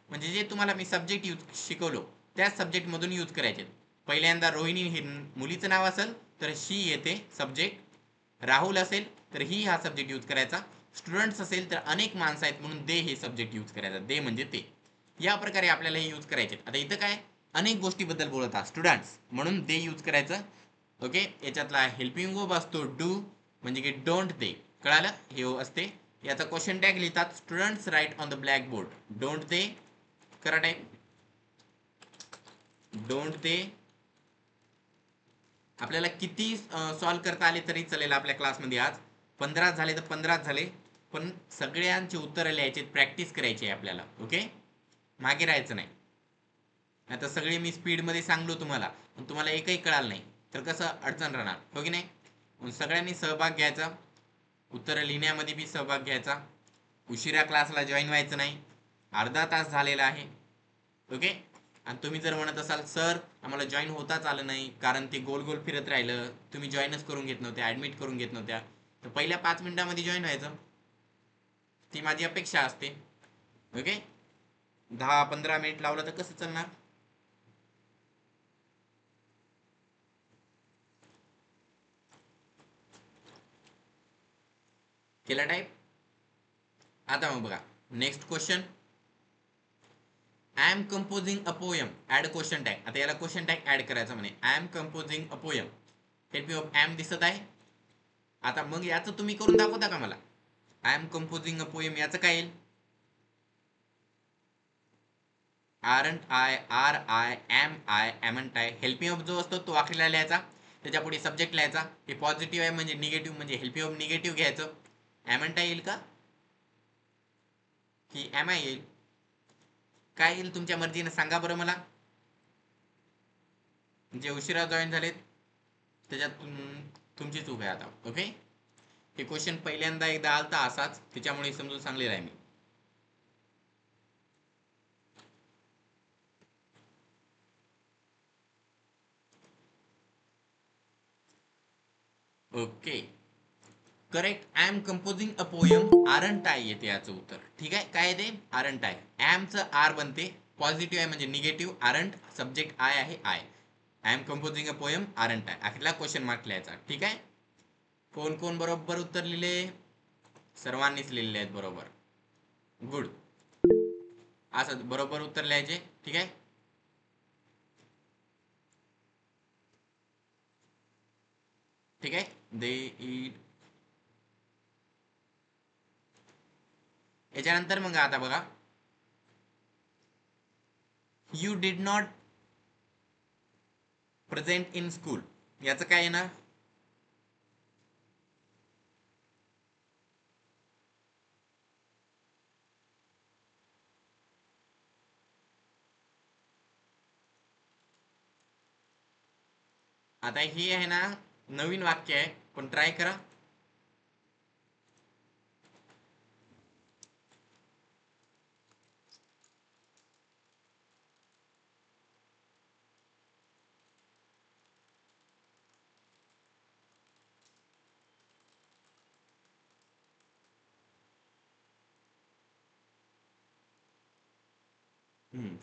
[SPEAKER 1] म्हणजे जे तुम्हाला मी सब्जेक्ट यूज शिकवलो त्याच सब्जेक्ट मधून यूज करायचे. पहिल्यांदा रोहिणी हे मुलीचं नाव असेल तर शी येते सब्जेक्ट, राहुल असेल तर ही हा सब्जेक्ट यूज करायचा, स्टुडंट्स असेल तर अनेक माणसं आहेत म्हणून दे हे सब्जेक्ट यूज करायचा, दे म्हणजे ते. या प्रकारे आपल्याला हे यूज करायचे. आता इथं काय अनेक गोष्टीबद्दल बोलत आहात स्टुडंट्स म्हणून दे यूज करायचं. ओके, याच्यातला हेल्पिंग वर्ब असतो डू, म्हणजे की डोंट दे. कळालं? हे असते. याचा क्वेश्चन टॅग लिहितात, students write on the black board don't they. करा टाईप, डोंट दे. आपल्याला किती सॉल्व करता आले तरी चालेल आपल्या क्लासमध्ये. आज 15 झाले तर 15 झाले, पण सगळ्यांचे उत्तर लिहायचे, प्रॅक्टिस करायची आहे आपल्याला. ओके, मागे राहायचं नाही. आता सगळे मी स्पीडमध्ये सांगलो तुम्हाला, पण तुम्हाला एकही कळालं नाही तर कसं अडचण राहणार, हो की नाही? सगळ्यांनी सहभाग घ्यायचा, उत्तर लिहिण्यामध्ये बी सहभाग घ्यायचा. उशिरा क्लासला जॉईन व्हायचं नाही, अर्धा तास झालेला आहे. ओके, आणि तुम्ही जर म्हणत असाल सर आम्हाला जॉईन होताच आलं नाही कारण ते गोल गोल फिरत राहिलं, तुम्ही जॉईनच करून घेत नव्हत्या, ॲडमिट करून घेत नव्हत्या, तर पहिल्या 5 मिनिटांमध्ये जॉईन व्हायचं, ती माझी अपेक्षा असते. ओके, 10-15 मिनिट लावलं तर कसं चालणार? केला टाईप? आता मग बघा next question, I am composing a poem, add question tag. आता याला क्वेश्चन टॅग ऍड करायचा म्हणे, I am composing a poem. Help you of am दिसत आहे. आता मग याचं तुम्ही करून दाखवता का मला? I am composing a poem याचं काय येईल? Aren't I, are I, am I, amn't I. Helping of जो असतो तो आखरीला लिहायचा, त्याच्या पुढे सब्जेक्ट लिहायचा. हे पॉझिटिव्ह आहे म्हणजे निगेटिव्ह, म्हणजे हेल्पिंग ऑफ निगेटिव्ह घ्यायचं. एमंट आय येईल का की एम आय येईल? काय येईल तुमच्या मर्जीने सांगा बरं मला. जे उशिरा जॉईन झालेत त्याच्यात तुमची चूक आहे आता. ओके, हे क्वेश्चन पहिल्यांदा एकदा आलता असाच, त्याच्यामुळे समजून सांगलेला आहे मी. Okay, correct. I am composing a poem, aren't I येते याचं उत्तर. ठीक आहे, काय येते? Aren't I. एमचं आर बनते, पॉझिटिव्ह आहे म्हणजे निगेटिव्ह, आरंट सब्जेक्ट आय आहे, I. I am composing a poem, aren't I. आखरीला क्वेश्चन मार्क लिहायचा. ठीक आहे, कोण कोण बरोबर उत्तर लिहिले? सर्वांनीच लिहिलेले आहेत बरोबर, गुड. असं बरोबर उत्तर लिहायचे. ठीक आहे, ठीक आहे. दे इट. याच्यानंतर मग आता बघा, you did not present in school, याचं काय येणार? आता हे आहे ना नवीन वाक्य आहे, पण ट्राय करा.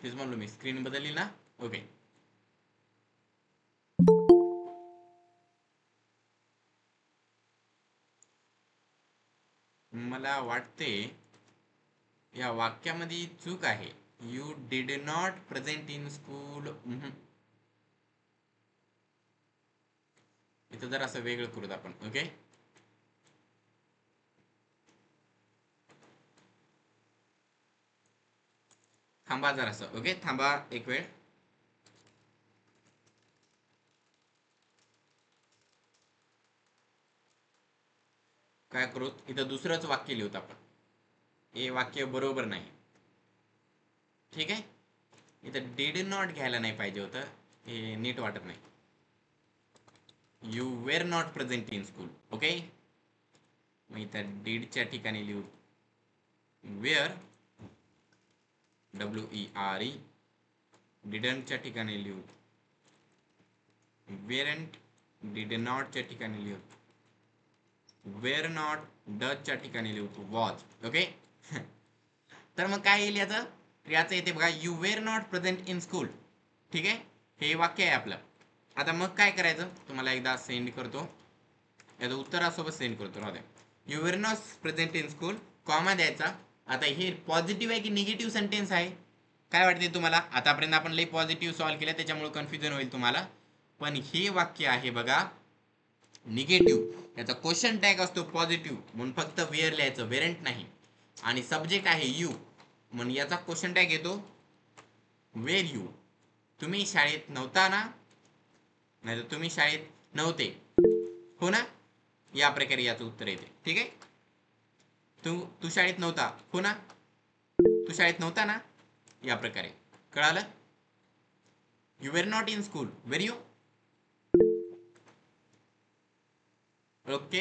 [SPEAKER 1] तेच म्हणलो मी, स्क्रीन बदलली ना. ओके. मला वाटते या वाक्यामध्ये चूक आहे. You did not present in school. इथं जरा असं वेगळं करूत आपण. ओके, थांबा जरासं. ओके, थांबा एक वेळ. काय करू, इथं दुसरंच वाक्य लिहूत आपण. हे वाक्य बरोबर नाही. ठीक आहे, इथं डिड नॉट घ्यायला नाही पाहिजे होतं, हे नीट वाटत नाही. You were not present in school. Okay, मग इथं डिडच्या ठिकाणी लिहू वेअर, WERE. डिडंटच्या ठिकाणी लिहू वेरंट. डिड नॉटच्या ठिकाणी लिहू वेर नॉट. डचच्या ठिकाणी लिहू वॉज. ओके. तर मग काय येईल याचं, याचं येते बघा, you were not present in school. ठीक आहे, हे वाक्य आहे आपलं. आता मग काय करायचं, तुम्हाला एकदा सेंड करतो, याचं उत्तरासोबत सेंड करतो. राहू द्या. You were not present in school, comma द्यायचा. आता हे पॉझिटिव्ह आहे की निगेटिव्ह सेंटेन्स आहे, काय वाटते तुम्हाला? आतापर्यंत आपण लई पॉझिटिव्ह सॉल्व केलं, त्याच्यामुळे कन्फ्युजन होईल तुम्हाला. पण हे वाक्य आहे बघा निगेटिव्ह. याचा क्वेश्चन टॅग असतो पॉझिटिव्ह, म्हणून फक्त वेअर लिहायचं, वेरंट नाही. आणि सब्जेक्ट आहे यू, म्हणून याचा क्वेश्चन टॅग येतो वेर यू. तुम्ही शाळेत नव्हता ना, नाही तर तुम्ही शाळेत नव्हते, हो ना, या प्रकारे याचं उत्तर येते. ठीक आहे, तू शाळेत नव्हता, हो ना, तू शाळेत नव्हता ना, या प्रकारे. कळालं? You were not in school, were you. Okay,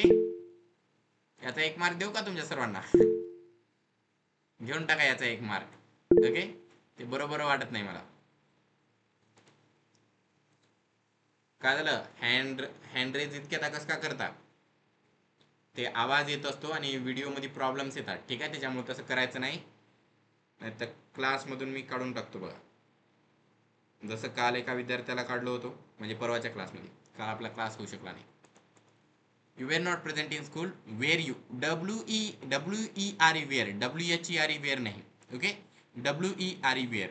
[SPEAKER 1] याचा एक मार्क देऊ का तुमच्या सर्वांना? घेऊन टाका याचा एक मार्क. ओके, ते बरोबर वाटत नाही मला. काय झालं, हँड रेज इतक्या कस का करता? ते आवाज येत असतो आणि व्हिडिओमध्ये प्रॉब्लेम्स येतात. ठीक आहे, त्याच्यामुळे तसं करायचं नाही, नाहीतर क्लासमधून मी काढून टाकतो बघा. जसं काल एका विद्यार्थ्याला काढलो होतो, म्हणजे परवाच्या क्लासमध्ये. काल आपला क्लास होऊ शकला नाही. You were not present in school, were you. WERE were, WHERE where नाही. ओके, WERE वेअर,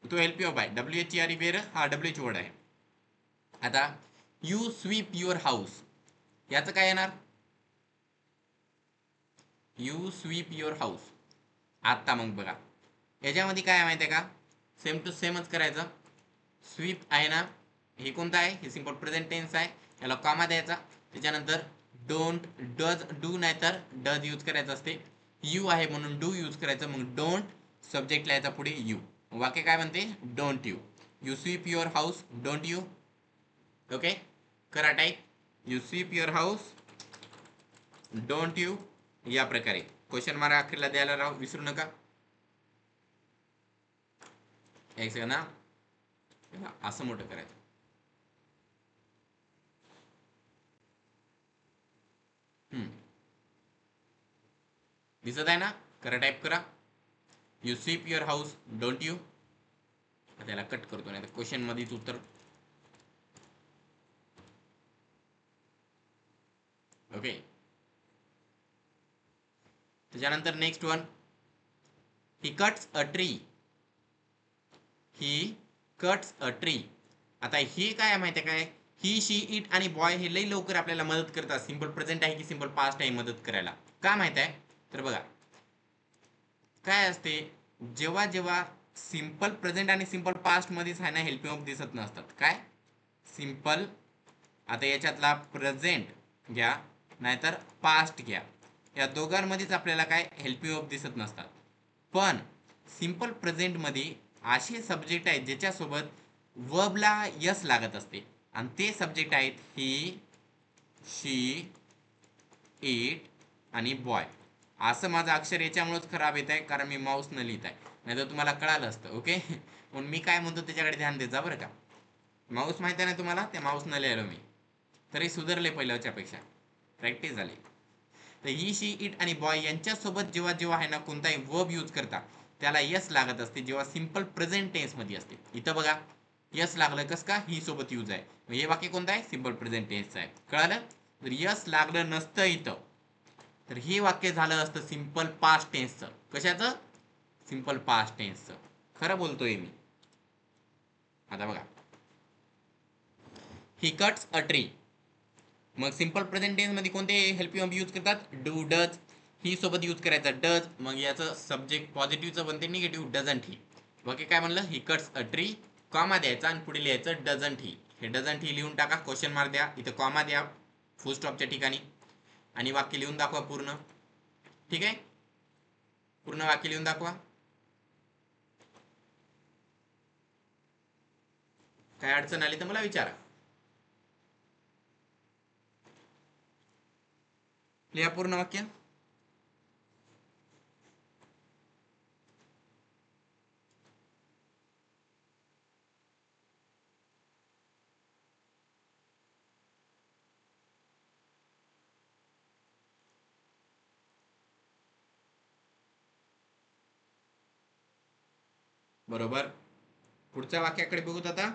[SPEAKER 1] तो help you by. WHERE where हा WH वर्ड आहे. आता यू स्वीप युअर हाऊस, याचं काय येणार? You sweep your house. आता मग बघा, याच्यामध्ये काय माहिती आहे का, सेम टू सेमच करायचं. स्वीप आहे ना, हे कोणतं आहे, हे सिंपल प्रेझेंट टेन्स आहे, याला कॉमा द्यायचा. त्याच्यानंतर डोंट, डज, डू नाही तर डज यूज करायचं असते. यू आहे म्हणून डू यूज करायचं. मग डोंट सब्जेक्ट लिहायचा पुढे यू. वाक्य काय म्हणते, don't you. You sweep your house, don't you. Okay, करा type. You sweep your house, don't you, या प्रकारे. क्वेश्चन मार्क अखेरला द्यायला राहू विसरू नका. एक सेकंड ना, असं मोठं करायचं. दिसत आहे ना, करा टाईप करा. You sweep your house, don't you. त्याला कट करतो, नाही तर क्वेश्चन मध्येच उत्तर. ओके, त्याच्यानंतर next one, he cuts a tree. He cuts a tree. आता हे काय माहिती आहे काय, ही, शी, इट आणि बॉय हे लई लवकर आपल्याला मदत करतात. सिंपल प्रेझेंट आहे की सिंपल पास्ट आहे मदत करायला. का माहित आहे, तर बघा काय असते, जेव्हा जेव्हा सिंपल प्रेझेंट आणि सिंपल पास्ट मध्येच आहे ना हेल्पिंग ऑफ दिसत नसतात. काय, सिंपल, आता याच्यातला प्रेझेंट घ्या नाहीतर पास्ट घ्या, या दोघांमध्येच आपल्याला काय हेल्पिंग ऑफ दिसत नसतात. पण सिंपल प्रेझेंट मध्ये असे सब्जेक्ट आहेत ज्याच्यासोबत वर्बला यस लागत असते. आणि ते सब्जेक्ट आहेत ही, शी, इट आणि बॉय. असं माझं अक्षर याच्यामुळेच खराब येत आहे कारण मी माऊस न लिहित आहे, नाही तर तुम्हाला कळालं असतं. ओके, म्हणून मी काय म्हणतो त्याच्याकडे ध्यान देत जा बरं का. माऊस माहिती आहे ना तुम्हाला, त्या माऊस न लिहिलो मी, तरी सुधारले पहिल्याच्यापेक्षा, प्रॅक्टिस झाली. तर ही, शी, इट आणि बॉय यांच्यासोबत जेव्हा जेव्हा आहे ना कोणताही वर्ब यूज करता त्याला यस लागत असते, जेव्हा सिंपल प्रेझेंट टेन्स मध्ये असते. इथं बघा यस लागलं, कस का, ही सोबत यूज आहे. हे वाक्य कोणतं आहे, सिंपल प्रेझेंट टेन्स आहे. कळालं. जर यस लागलं नसतं इथं तर हे वाक्य झालं असतं सिंपल पास्ट टेन्सचं. कशाचं, सिंपल पास्ट टेन्सचं. खरं बोलतोय मी. आता बघा, ही कट्स अ ट्री. मग सिंपल प्रेझेंट टेन्स मध्ये कोणते हेल्पिंग वर्ब यूज करतात, डू, डज. ही सोबत यूज करायचा डज. मग याचं सब्जेक्ट पॉझिटिव्हचं बनते निगेटिव्ह, डझंट ही. बाकी काय म्हणलं, ही कट्स अ ट्री, कॉमा द्यायचा आणि पुढे लिहायचं डझंट ही. हे डझंट ही लिहून टाका, क्वेश्चन मार्क द्या, इथं कॉमा द्या फुल स्टॉपच्या ठिकाणी आणि वाक्य लिहून दाखवा पूर्ण. ठीक आहे, पूर्ण वाक्य लिहून दाखवा. काय अडचण आली तर मला विचारा. लिहा पूर्ण वाक्य. बरोबर. पुढच्या वाक्याकडे बघूत आता.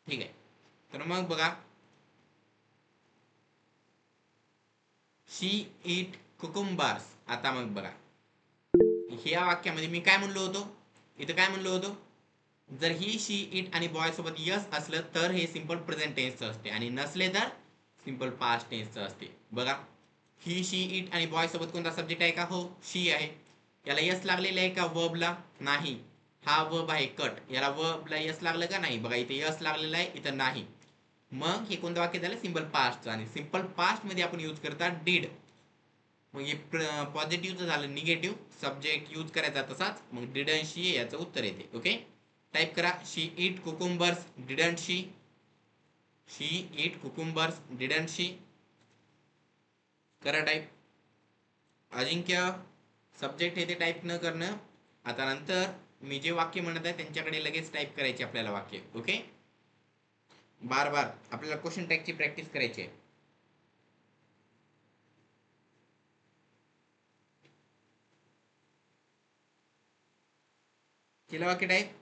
[SPEAKER 1] ठीक आहे, तर मग बघा, शी इट कुकुम्बर्स. आता मग बघा, ह्या वाक्यामध्ये मी काय म्हणलो होतो, इथं काय म्हणलो होतो, जर ही, शी, इट आणि बॉय सोबत यस असलं तर हे सिंपल प्रेझेंट टेन्सचं असते आणि नसले तर सिंपल पास्ट टेन्सचं असते. बघा, ही, शी, इट आणि बॉय सोबत कोणता सब्जेक्ट आहे का, हो शी आहे. याला यस लागलेलं आहे का वर्बला, नाही. हा वर्ब आहे कट, याला वर्बला यस लागलं का, नाही. बघा इथे यस लागलेलं आहे, इथं नाही. मग हे कोणतं वाक्य झालं, सिंपल पास्टचं. आणि सिंपल पास्ट मध्ये आपण यूज करतात डीड. मग हे पॉझिटिव्हचं झालं निगेटिव्ह, सब्जेक्ट यूज करायचा तसाच. मग डिडंट शी याचं उत्तर येते. ओके, टाइप करा, she ate cucumbers didn't she. She ate cucumbers didn't she. करा टाइप. अजिंक्य, सब्जेक्ट हे ते टाइप न करणं. आता नंतर मी जे वाक्य म्हणत आहे त्यांच्याकडे लगेच टाइप करायचे आपल्याला वाक्य. ओके, बार बार आपल्याला क्वेश्चन टॅगची प्रॅक्टिस करायची आहे. केलं वाक्य टाइप.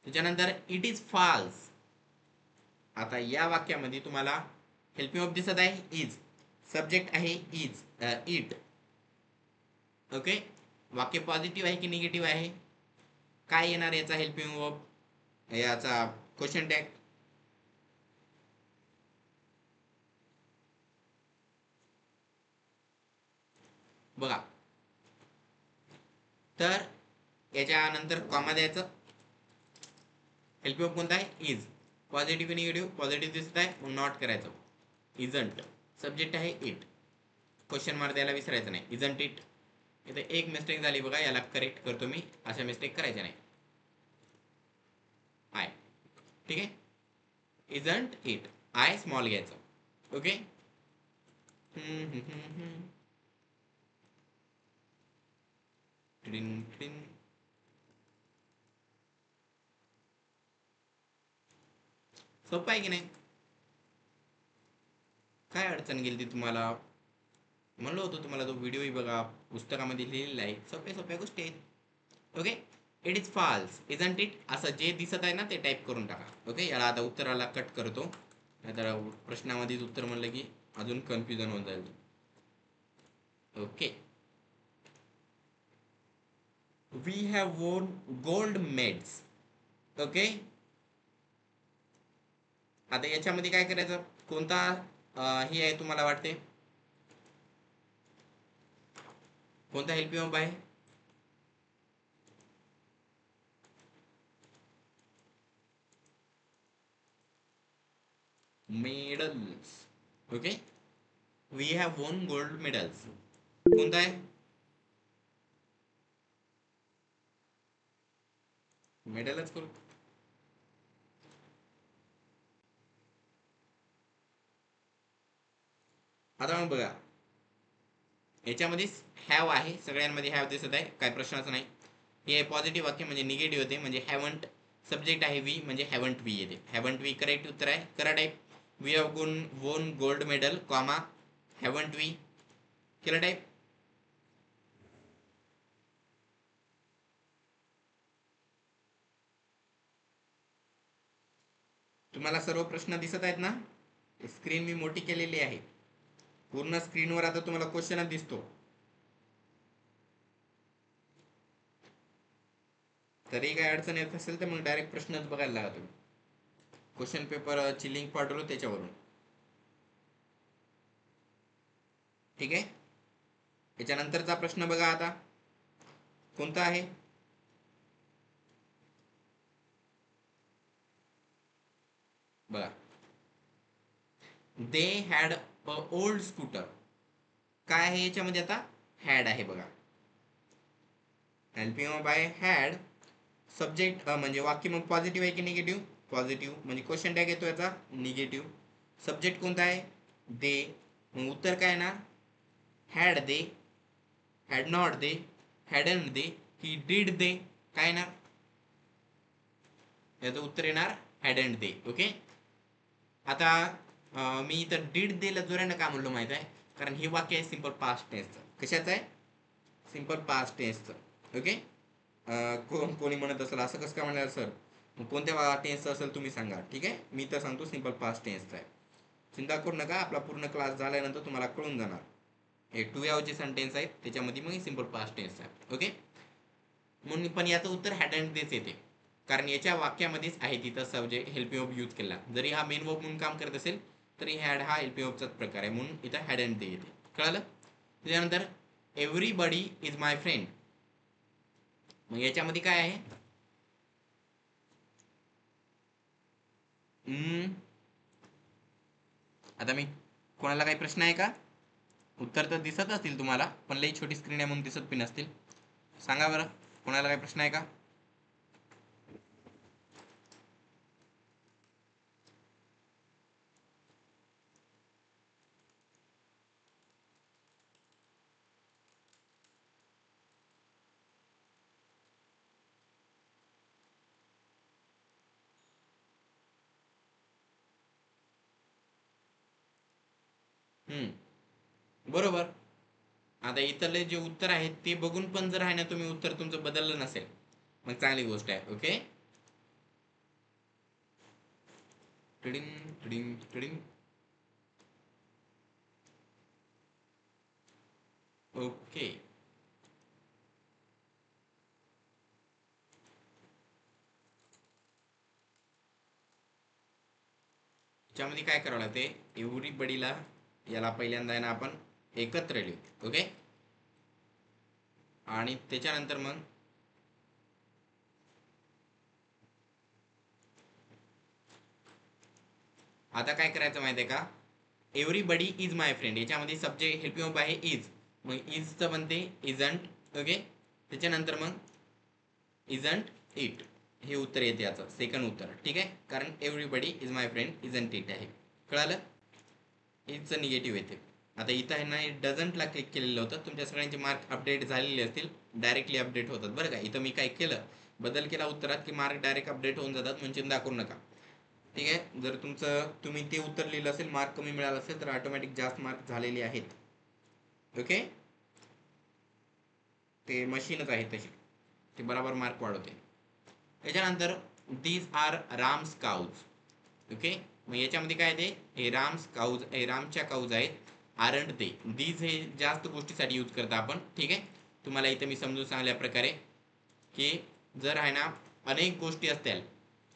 [SPEAKER 1] त्याच्यानंतर इट इज फॉल्स. आता या वाक्यामध्ये तुम्हाला हेल्पिंग वर्ब दिसत आहे इज, सब्जेक्ट आहे इज, इट. ओके, वाक्य पॉझिटिव्ह आहे की निगेटिव्ह आहे, काय येणार याचा हेल्पिंग वर्ब, याचा क्वेश्चन टॅग. बघा, तर याच्यानंतर कॉमा द्यायचं. हेल्पिंग वर्ब कोणता आहे, इज. पॉझिटिव्ह निगेटिव्ह, पॉझिटिव्ह दिसत आहे मग नॉट करायचं. इजंट, सब्जेक्ट आहे इट, क्वेश्चन मार्क द्यायला विसरायचं नाही, इजंट इट. इथे एक मिस्टेक झाली बघा, याला करेक्ट करतो मी, अशा मिस्टेक करायच्या नाही. आय, ठीक आहे, इजंट इट, आय स्मॉल घ्यायचं. ओके, सोपं आहे की नाही, काय अडचण गेली ती तुम्हाला. म्हणलं होतं तुम्हाला तो व्हिडिओही बघा, पुस्तकामध्ये लिहिलेला आहे, सोप्या सोप्या गोष्टी आहेत. Okay, it is false, isn't it, असं जे दिसत आहे ना ते टाईप करून टाका. ओके, याला आता उत्तराला कट करतो, नाहीतर प्रश्नामध्येच उत्तर म्हणलं की अजून कन्फ्युजन होऊन जाईल. Okay, we have won gold maids. Okay, आता याच्यामध्ये काय करायचं, कोणता हे आहे तुम्हाला वाटते, कोणता हेल्पिंग वर्ब आहे? Medals. Okay, we have won gold medals. कोणता आहे? मेडलच करू. आता मग बघा, याच्यामध्ये हॅव आहे, सगळ्यांमध्ये हॅव दिसत आहे, काय प्रश्नाचं नाही. हे पॉझिटिव्ह वाक्य म्हणजे निगेटिव्ह होते, म्हणजे हॅवंट सब्जेक्ट आहे वी, म्हणजे हॅवंट वी येते. हॅवंट वी करेक्ट उत्तर आहे. करा type. We have won gold medal comma haven't we. केलं टाईप. तुम्हाला सर्व प्रश्न दिसत आहेत ना? स्क्रीन मी मोठी केलेली आहे, पूर्ण स्क्रीनवर आता तुम्हाला क्वेश्चनच दिसतो. तरी काय अडचण येत असेल तर मग डायरेक्ट प्रश्नच बघायला लागा तुम्ही. क्वेश्चन पेपरची लिंक पाठवलो त्याच्यावरून. ठीक आहे. याच्यानंतरचा प्रश्न बघा आता, कोणता आहे? बघा, they had a old scooter. काय आहे याच्यामध्ये? आता हॅड आहे बघा. हेल्पिंग बाय हॅड, सब्जेक्ट म्हणजे वाक्य मग पॉझिटिव्ह आहे की निगेटिव्ह? पॉझिटिव्ह, म्हणजे क्वेश्चन टॅग येतो याचा निगेटिव्ह. सब्जेक्ट कोणता आहे? दे. मग उत्तर काय ना? Had they, had not they, hadn't they, he did they. काय ना याचं उत्तर येणार हॅडंट दे. ओके. आता मी इथं डिड देला जोरानं का म्हणलो माहित आहे? कारण हे वाक्य आहे सिंपल पास्ट टेन्सचं. कशाचं आहे? सिंपल पास्ट टेन्सचं. ओके. कोणी म्हणत असेल असं कसं काय म्हणाल सर, मग कोणत्या टेन्सचं असेल तुम्ही सांगा. ठीक आहे, मी तर सांगतो सिंपल पास्ट टेन्सचं आहे. चिंता करू नका, आपला पूर्ण क्लास झाल्यानंतर तुम्हाला कळून जाणार. हे टू चे सेंटेन्स आहेत, त्याच्यामध्ये मग सिंपल पास्ट टेन्स आहे. ओके. म्हणून पण याचं उत्तर हॅडंट देच येते, कारण याच्या वाक्यामध्येच आहे तिथं सब्जेक्ट हेल्पिंग वर्ब यूज केला. जरी हा मेन वर्ब म्हणून काम करत असेल तरी हॅड हा हेल्पिंग वर्बचाच प्रकार आहे, म्हणून इथं हॅडंट दे येते. कळालं? त्याच्यानंतर एव्हरीबडी इज माय फ्रेंड. मग याच्यामध्ये काय आहे? आता मी कोणाला काही प्रश्न आहे का? उत्तर तर दिसत असतील तुम्हाला, पण लई छोटी स्क्रीन आहे म्हणून दिसत पण नसतील. सांगा बरं, कोणाला काही प्रश्न आहे का? बरोबर. आता इथले जे उत्तर आहेत ते बघून पण जर आहे ना तुम्ही उत्तर तुमचं बदललं नसेल, मग चांगली गोष्ट आहे. Okay. Tiding tiding tiding. Okay. त्याच्यामध्ये काय करावं लागते? एव्हरीबडीला याला पहिल्यांदा आहे ना आपण एकत्र लिहू. ओके. आणि त्याच्यानंतर मग आता काय करायचं माहिती आहे का? एव्हरीबडी इज माय फ्रेंड, याच्यामध्ये सब्जेक्ट हेल्पिंग वर्ब आहे इज, मग इजचं बनते इजंट. ओके. त्याच्यानंतर मग इजंट इट, हे उत्तर येते याचं सेकंड उत्तर. ठीक आहे, कारण everybody is my friend isn't it आहे. कळालं? इजचं निगेटिव्ह येते. आता इथं आहे ना डझंटला क्लिक केलेलं होतं, तुमच्या सगळ्यांचे मार्क अपडेट झालेले असतील, डायरेक्टली अपडेट होतात बरं का. इथं मी काय केलं, बदल केला उत्तरात की मार्क डायरेक्ट अपडेट होऊन जातात, म्हणजे चिंता करू नका. ठीक आहे. जर तुम्ही ते उत्तर लिहिलं असेल, मार्क कमी मिळाला असेल तर ऑटोमॅटिक जास्त मार्क झालेले आहेत. ओके. ते मशीनच आहे तशी, ते बराबर मार्क वाढवते. त्याच्यानंतर these are Ram's cows. Okay. मग याच्यामध्ये काय ते हे राम्स काऊज, हे रामच्या काऊज आहेत, आरंट ते. दीज हे जास्त गोष्टीसाठी यूज करता आपण. ठीक आहे. तुम्हाला इथं मी समजून सांगल्या प्रकारे की जर आहे ना अनेक गोष्टी असतील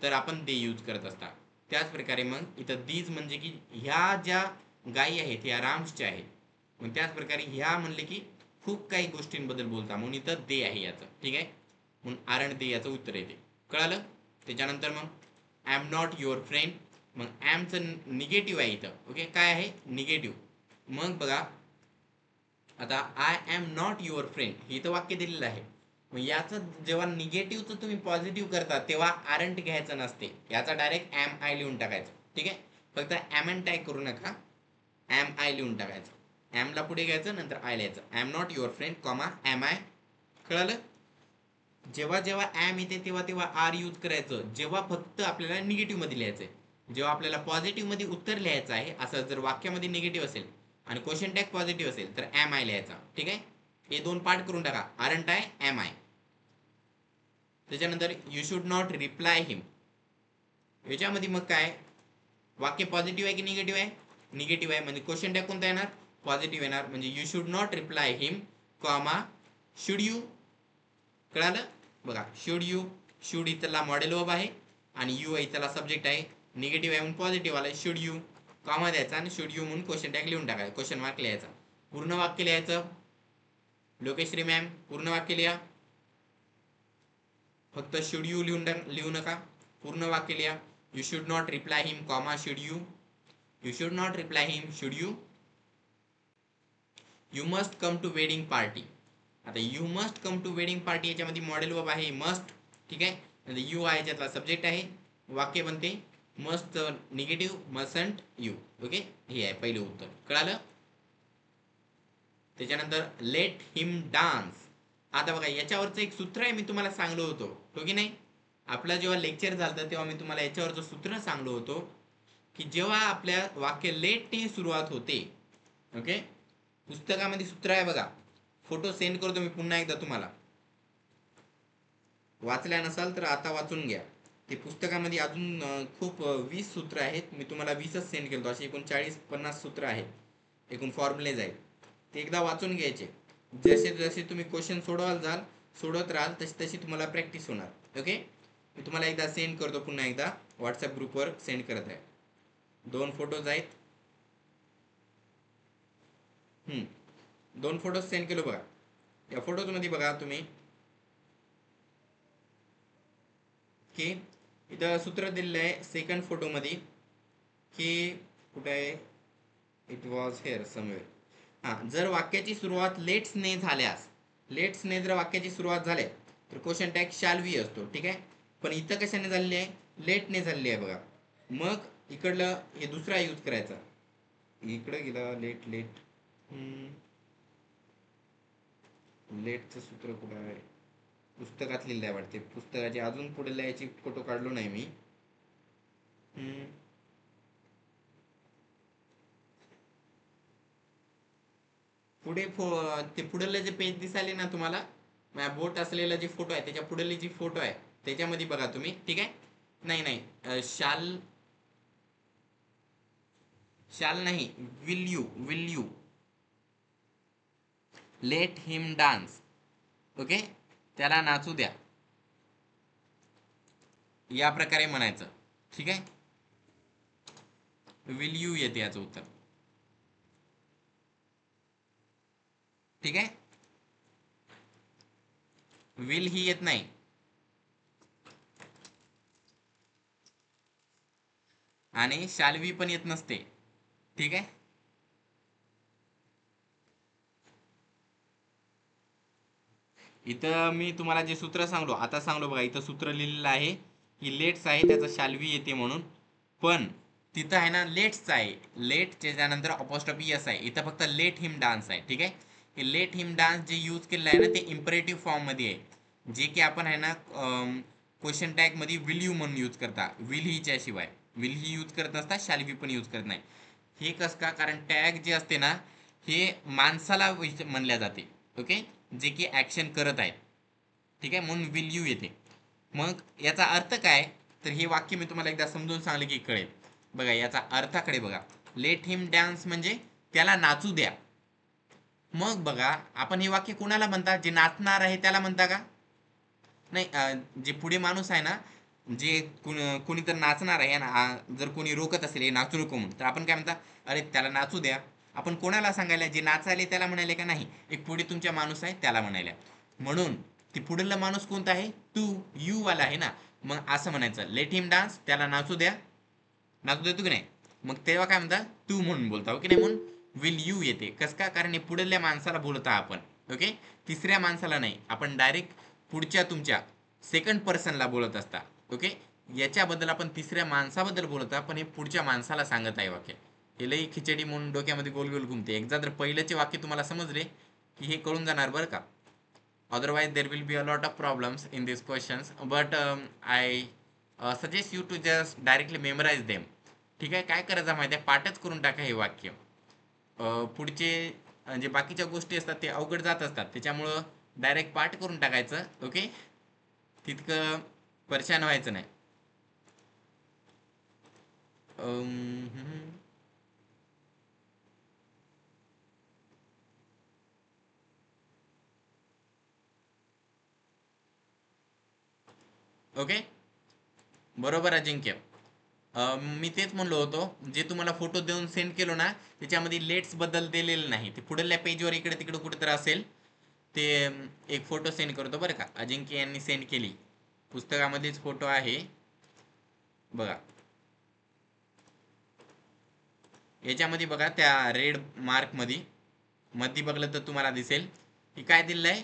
[SPEAKER 1] तर आपण दे यूज करत असता. त्याच प्रकारे मग इथं दीज म्हणजे की ह्या ज्या गायी आहेत ह्या राम्सच्या आहेत. मग त्याच प्रकारे ह्या म्हणले की खूप काही गोष्टींबद्दल बोलता, म्हणून इथं दे आहे याचं. ठीक आहे, म्हणून आरण दे याचं उत्तर येते. कळालं? त्याच्यानंतर मग I am not your friend. मग ॲमचं निगेटिव्ह आहे इथं. ओके, काय आहे? निगेटिव्ह. मग बघा आता I am not your friend हे इथं वाक्य दिलेलं आहे. मग याचं जेव्हा निगेटिव्हचं तुम्ही पॉझिटिव्ह करता तेव्हा आरंट घ्यायचं नसते, याचा डायरेक्ट एम आय लिहून टाकायचं. ठीक आहे, फक्त एम एन टॅग करू नका, एम आय लिहून टाकायचं. एमला पुढे घ्यायचं, नंतर आय लिहायचं. I am not your friend comma am I. कळालं? जेव्हा जेव्हा एम येते तेव्हा तेव्हा आर यूज करायचं, जेव्हा फक्त आपल्याला निगेटिव्ह मध्ये लिहायचं आहे. जेव्हा आपल्याला पॉझिटिव्ह मध्ये उत्तर लिहायचं आहे, असं जर वाक्यामध्ये निगेटिव्ह असेल आणि क्वेश्चन टॅग पॉझिटिव्ह असेल तर एम आय लिहायचा. ठीक आहे, हे दोन पार्ट करून टाका. आरंट आहे एम आय. त्याच्यानंतर यू शुड नॉट रिप्लाय हिम. याच्यामध्ये मग काय, वाक्य पॉझिटिव्ह आहे की निगेटिव्ह आहे? निगेटिव्ह आहे, म्हणजे क्वेश्चन टॅग कोणता येणार? पॉझिटिव्ह येणार. म्हणजे you should not reply him comma should you. कळालं? बघा शुड यू, शुड इथला मॉडेल वर्ब आहे आणि यू इथला सब्जेक्ट आहे. निगेटिव्ह आहे म्हणून पॉझिटिव्ह आला. शुड यू कॉमा द्यायचा आणि शुड यू म्हणून क्वेश्चन टॅग लिहून टाकायचा, क्वेश्चन मार्क लिहायचा. पूर्ण वाक्य लिहायचं. लोकेश्री मॅम पूर्ण वाक्य लिहा, फक्त शुड यू लिहू नका, पूर्ण वाक्य लिहा. You should not reply him comma should you. You should not reply him should you. You must come to wedding party. आता यू मस्ट कम टू वेडिंग पार्टी याच्यामध्ये मॉडेल वर्ब आहे मस्ट. ठीक आहे, यू आहे याच्यातला सब्जेक्ट आहे. वाक्य बनते must negative, mustn't you. Okay, हे आहे पहिलं उत्तर. कळालं? त्याच्यानंतर लेट हिम डान्स. आता बघा याच्यावरचं एक सूत्र आहे, मी तुम्हाला सांगलो होतो हो की नाही? आपला जेव्हा लेक्चर झालं तेव्हा मी तुम्हाला याच्यावरचं सूत्र सांगलो होतो की जेव्हा आपल्या वाक्य लेटने सुरुवात होते, ओके, पुस्तकामध्ये सूत्र आहे बघा. फोटो सेंड करतो मी पुन्हा एकदा तुम्हाला. वाचल्या नसाल तर आता वाचून घ्या. ते पुस्तकामध्ये अजून खूप 20 सूत्र आहेत. मी तुम्हाला 20च सेंड केलं, असे एकूण 40-50 सूत्र आहेत, एकूण फॉर्म्युलेज आहेत. ते एकदा वाचून घ्यायचे. जसे जसे तुम्ही क्वेश्चन सोडवत राहाल तशी तशी तुम्हाला प्रॅक्टिस होणार. ओके, मी तुम्हाला एकदा सेंड करतो, पुन्हा एकदा व्हॉट्सअप ग्रुपवर सेंड करत आहे. 2 फोटोज आहेत. 2 फोटोज सेंड केलो बघा. या फोटोज मध्ये बघा तुम्ही की इथं सूत्र दिलेलं आहे सेकंड फोटो मध्ये की कुठे आहे, इट वॉज हेअर समवेअर. हां, जर वाक्याची सुरुवात लेट्सने झाल्यास, लेट्सने जर वाक्याची सुरुवात झाली तर क्वेश्चन टॅग शॅल वी असतो. ठीक आहे, पण इथं कशाने झालेली आहे? लेटने झालेली आहे बघा. मग इकडलं हे दुसरा यूज करायचा. इकडं गेला लेट. लेटचं सूत्र कुठं आहे? पुस्तकात लिहिलं आहे वाटते. पुस्तकाची अजून पुढे लिहायची फोटो काढलो नाही मी. पुढे ते पुढले जे पेज दिसायले ना तुम्हाला, माझ्या बोट असलेला जे फोटो आहे त्याच्या पुढले जी फोटो आहे त्याच्यामध्ये बघा तुम्ही. ठीक आहे, नाही शाल नाही, will you let him dance. Okay, त्याला नाचू द्या, या प्रकारे म्हणायचं. ठीक आहे, विल यू येते याचं उत्तर. ठीक आहे, विल ही येत नाही. आणि शाल्वी पण येत नसते. ठीक आहे, इथं मी तुम्हाला जे सूत्र सांगलो आता सांगलो बघा. इथं सूत्र लिहिलेलं आहे की लेट्स आहे त्याचं शाल्वी येते म्हणून, पण तिथं आहे ना लेट्स आहे. लेट त्याच्यानंतर अपॉस्ट्रॉफी एस आहे. इथं फक्त लेट हिम डान्स आहे. ठीक आहे, हे लेट हिम डान्स जे यूज केलेलं आहे ना ते इम्परेटिव्ह फॉर्म मध्ये आहे, जे की आपण आहे ना क्वेश्चन टॅग मध्ये विल यू म्हणून यूज करता. विल हीच्या शिवाय विल ही यूज करत नसता, शाल्वी पण यूज करत नाही. हे कसं का? कारण टॅग जे असते ना हे माणसाला म्हणल्या जाते. ओके, जे की ॲक्शन करत आहेत. ठीक आहे, म्हणून विल यू येते. मग याचा अर्थ काय? तर हे वाक्य मी तुम्हाला एकदा समजून सांगले की कळेल. बघा याचा अर्थाकडे बघा. लेट हिम डान्स म्हणजे त्याला नाचू द्या. मग बघा आपण हे वाक्य कुणाला म्हणता? जे नाचणार आहे त्याला म्हणता का? नाही, जे पुढे माणूस आहे ना, जे कोणी तर नाचणार आहे ना, जर कोणी रोकत असेल हे नाचू नको म्हणून, तर आपण काय म्हणता? अरे त्याला नाचू द्या. आपण कोणाला सांगायला, जे नाचायले त्याला म्हणाले का नाही, एक पुढे तुमच्या माणूस आहे त्याला म्हणायला. म्हणून ती पुढला माणूस कोणता आहे, तू, यू वाला आहे ना. मग असं म्हणायचं, लेट हिम डान्स, त्याला नाचू द्या, नाचू देतो की नाही. मग तेव्हा काय म्हणता, तू म्हणून बोलता, ओके नाही. म्हणून विल यू येते. कस का, कारण हे पुढल्या माणसाला बोलता आपण, ओके, तिसऱ्या माणसाला नाही. आपण डायरेक्ट पुढच्या तुमच्या सेकंड पर्सनला बोलत असता, ओके. याच्याबद्दल आपण तिसऱ्या माणसाबद्दल बोलता, पण हे पुढच्या माणसाला सांगत आहे वाक्य. हे लई खिचडी म्हणून डोक्यामध्ये गोल गोल घुमते. एकदा जर पहिल्याचे वाक्य तुम्हाला समजले की हे कळून जाणार बरं का. otherwise there will be a lot of problems in these questions, but I suggest you to just directly memorize them. ठीक आहे, काय करायचं माहिती आहे, पाठच करून टाका हे वाक्य. पुढचे जे बाकीच्या गोष्टी असतात ते अवघड जात असतात, त्याच्यामुळं डायरेक्ट पाठ करून टाकायचं, ओके. तितकं परेशान व्हायचं नाही. ओके, बरोबर अजिंक्य. मी तेच म्हणलो होतो, जे तुम्हाला फोटो देऊन सेंड केलो ना, त्याच्यामध्ये लेट्स बद्दल दिलेलं नाही. ते पुढल्या पेजवर इकडे तिकडे कुठेतरी असेल. ते एक फोटो सेंड करतो बरं का, अजिंक्य यांनी सेंड केली, पुस्तकामध्येच फोटो आहे बघा. याच्यामध्ये बघा, त्या रेड मार्क मध्ये बघलं तर तुम्हाला दिसेल की काय दिलेलं आहे.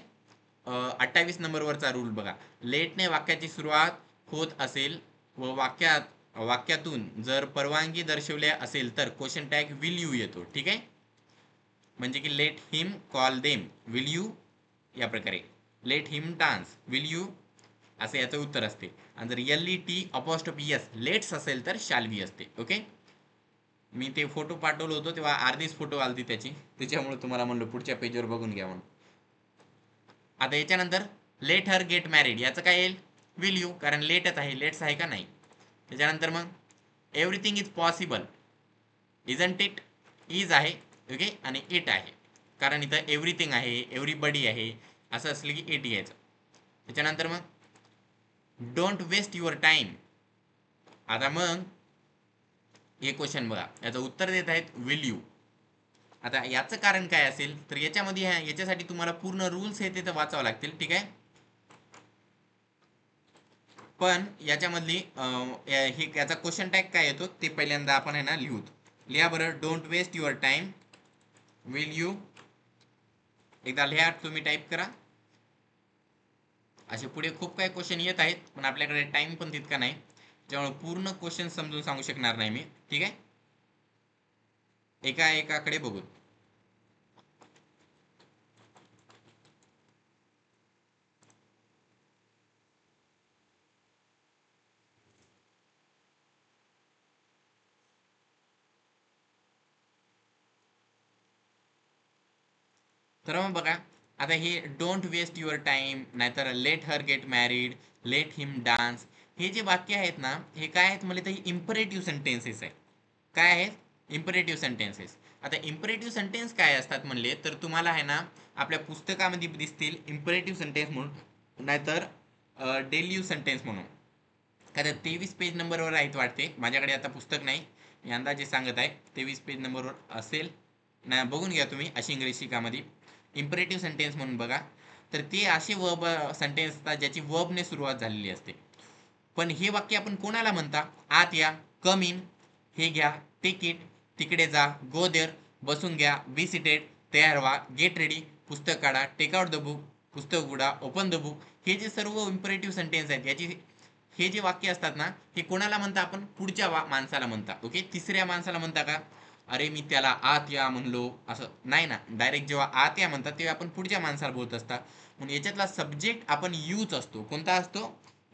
[SPEAKER 1] 28 नंबरवरचा रूल बघा. लेटने वाक्याची सुरुवात होत असेल व वाक्यातून जर परवानगी दर्शवली असेल तर क्वेश्चन टॅग विल यू येतो. ठीक आहे, म्हणजे की let him call them, will you, या प्रकारे. Let him dance, will you, असं याचं उत्तर असते. आणि जर LET लेट्स असेल तर शाल बी असते. ओके, मी ते फोटो पाठवलं होतो तेव्हा अर्धीच फोटो आलती त्याच्यामुळे तुम्हाला म्हणलं पुढच्या पेजवर बघून घ्या म्हणून. आता याच्यानंतर लेट हर गेट मॅरिड, याचं काय येईल, विल यू, कारण लेटच आहे, लेट्स आहे का नाही. त्याच्यानंतर मग everything is possible, isn't it, is आहे, ओके, आणि इट आहे, कारण इथं एव्हरीथिंग आहे, एव्हरीबडी आहे, असं असलं की इट यायचं. त्याच्यानंतर मग डोंट वेस्ट युअर टाइम. आता मग हे क्वेश्चन बघा, याचं उत्तर देत आहेत विल यू. आता याचं कारण काय असेल, तर याच्यामध्ये याच्यासाठी तुम्हाला पूर्ण रूल्स हे तिथं वाचावं लागतील. ठीक आहे, पण याच्यामधली याचा क्वेश्चन टॅग काय येतो ते पहिल्यांदा आपण आहे ना लिहा बरं. Don't waste your time, will you, एकदा लिहा, तुम्ही टाईप करा. असे पुढे खूप काही क्वेश्चन येत आहेत, पण आपल्याकडे टाइम पण तितका नाही, त्यामुळे पूर्ण क्वेश्चन समजून सांगू शकणार नाही मी. ठीक आहे, एकाकडे बघू. तर मग बघा, आता हे डोंट वेस्ट युअर टाइम, नाहीतर let her get married, let him dance, हे जे वाक्य आहेत ना, हे काय आहेत म्हणजे ते इम्परेटिव्ह सेंटेन्सेस आहे. काय आहेत, इम्परेटिव्ह सेंटेन्सेस. आता इम्परेटिव्ह सेंटेन्स काय असतात म्हणले तर तुम्हाला आहे ना आपल्या पुस्तकामध्ये दिसतील इम्परेटिव्ह सेंटेन्स म्हणून, नाहीतर डेलिव्ह सेंटेन्स म्हणून. काय 23 पेज नंबरवर आहेत वाटते, माझ्याकडे आता पुस्तक नाही, मी अंदाजे सांगत आहे. 23 पेज नंबरवर असेल ना, बघून घ्या तुम्ही अशी इंग्लिश शिकामध्ये. इम्परेटिव्ह सेंटेन्स म्हणून बघा, तर ते असे वर्ब सेंटेन्स असतात ज्याची वर्बने सुरुवात झालेली असते. पण हे वाक्य आपण कोणाला म्हणता, आत या, कम इन, हे घ्या, टेक इट, तिकडे जा, गो देअर, बसून घ्या, बी सिटेड, तयार व्हा, गेट रेडी, पुस्तक काढा, टेक आउट द बुक, पुस्तक उघडा, ओपन द बुक, हे जे सर्व इम्परेटिव्ह सेंटेन्स आहेत, याची हे जे वाक्य असतात ना, हे कोणाला म्हणता आपण, पुढच्या माणसाला म्हणता. ओके, तिसऱ्या माणसाला म्हणता का, अरे मी त्याला आत या म्हणलो, असं नाही ना. डायरेक्ट जेव्हा आत या म्हणतात तेव्हा आपण पुढच्या माणसाला बोलत असता. म्हणून याच्यातला सब्जेक्ट आपण यूच असतो. कोणता असतो,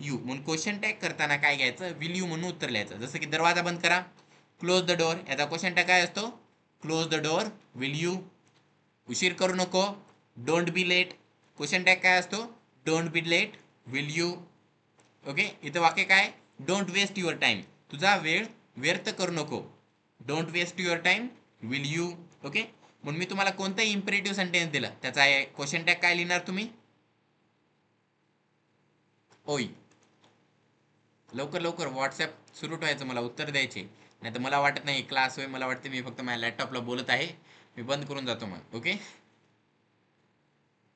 [SPEAKER 1] यू. म्हणून क्वेश्चन टॅग करताना काय घ्यायचं, विल यू म्हणून उत्तर लिहायचं. जसं की दरवाजा बंद करा, क्लोज द डोअर, याचा क्वेश्चन टॅग काय असतो, close the door, will you. उशीर करू नको, don't be late, question tag काय असतो, don't be late, will you. Okay, इथं वाक्य काय, डोंट वेस्ट युअर टाइम, तुझा वेळ व्यर्थ करू नको, don't waste your time, will you. Okay, म्हणून मी तुम्हाला कोणताही इम्परेटिव्ह सेंटेन्स दिला त्याचा क्वेश्चन टॅग काय लिहिणार तुम्ही, ओय. लवकर लवकर व्हॉट्सअप सुरू ठेवायचं, मला उत्तर द्यायचे, नाही तर मला वाटत नाही क्लास होय, मला वाटते मी फक्त माझ्या लॅपटॉपला बोलत आहे. मी बंद करून जातो मग. ओके,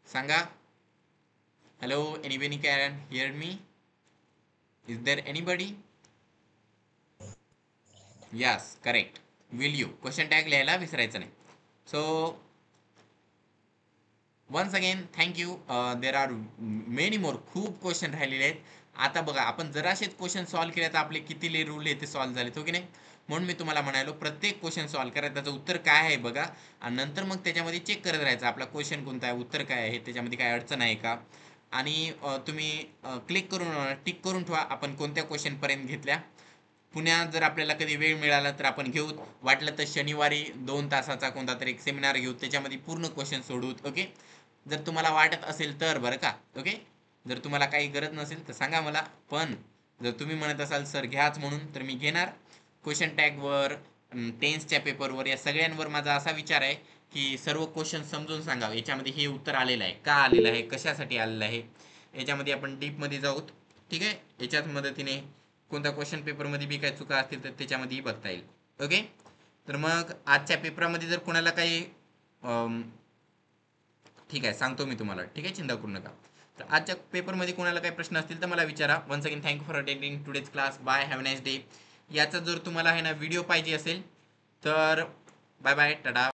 [SPEAKER 1] सांगा. Hello, anybody can hear me? Is there anybody? Yes, correct. Will you question tag लिहायला विसरायचं नाही. So once again thank you. There are many more, खूप क्वेश्चन राहिलेले आहेत. आता बघा, आपण जराशेच क्वेश्चन सॉल्व्ह केले तर आपले किती रूल आहे ते सॉल्व्ह झालेत, हो की नाही? म्हणून मी तुम्हाला म्हणालो प्रत्येक क्वेश्चन सॉल्व्ह करा, त्याचं उत्तर काय आहे बघा, आणि नंतर मग त्याच्यामध्ये चेक करत राहायचं आपला क्वेश्चन कोणता आहे, उत्तर काय आहे, त्याच्यामध्ये काय अडचण आहे का. आणि तुम्ही क्लिक करून टिक करून ठेवा आपण कोणत्या क्वेश्चन पर्यंत घेतल्या. पुण्यात जर आपल्याला कधी वेळ मिळाला तर आपण घेऊ. वाटलं तर शनिवारी 2 तासाचा कोणता तरी एक सेमिनार घेऊ, त्याच्यामध्ये पूर्ण क्वेश्चन सोडवूत. ओके, जर तुम्हाला वाटत असेल तर बरं का. ओके, जर तुम्हाला काही गरज नसेल तर सांगा मला. पण जर तुम्ही म्हणत असाल सर घ्याच म्हणून, तर मी घेणार. क्वेश्चन टॅगवर, टेन्सच्या पेपरवर, या सगळ्यांवर माझा असा विचार आहे की सर्व क्वेश्चन समजून सांगा. याच्यामध्ये हे उत्तर आलेलं आहे, का आलेलं आहे, कशासाठी आलेलं आहे, याच्यामध्ये आपण डीपमध्ये जाऊत. ठीक आहे, याच्याच मदतीने कोणत्या क्वेश्चन पेपरमध्ये बी काही चुका असतील तर त्याच्यामध्येही बघता येईल. ओके, तर मग आजच्या पेपरामध्ये जर कोणाला काही ठीक आहे सांगतो मी तुम्हाला. ठीक आहे, चिंता करू नका. तर आजच्या पेपरमध्ये कोणाला काही प्रश्न असतील तर मला विचारा. Once again thank you for attending today's class. Bye, have a nice day. याचा जर तुम्हाला आहे ना व्हिडिओ पाहिजे असेल तर बाय बाय, टाटा.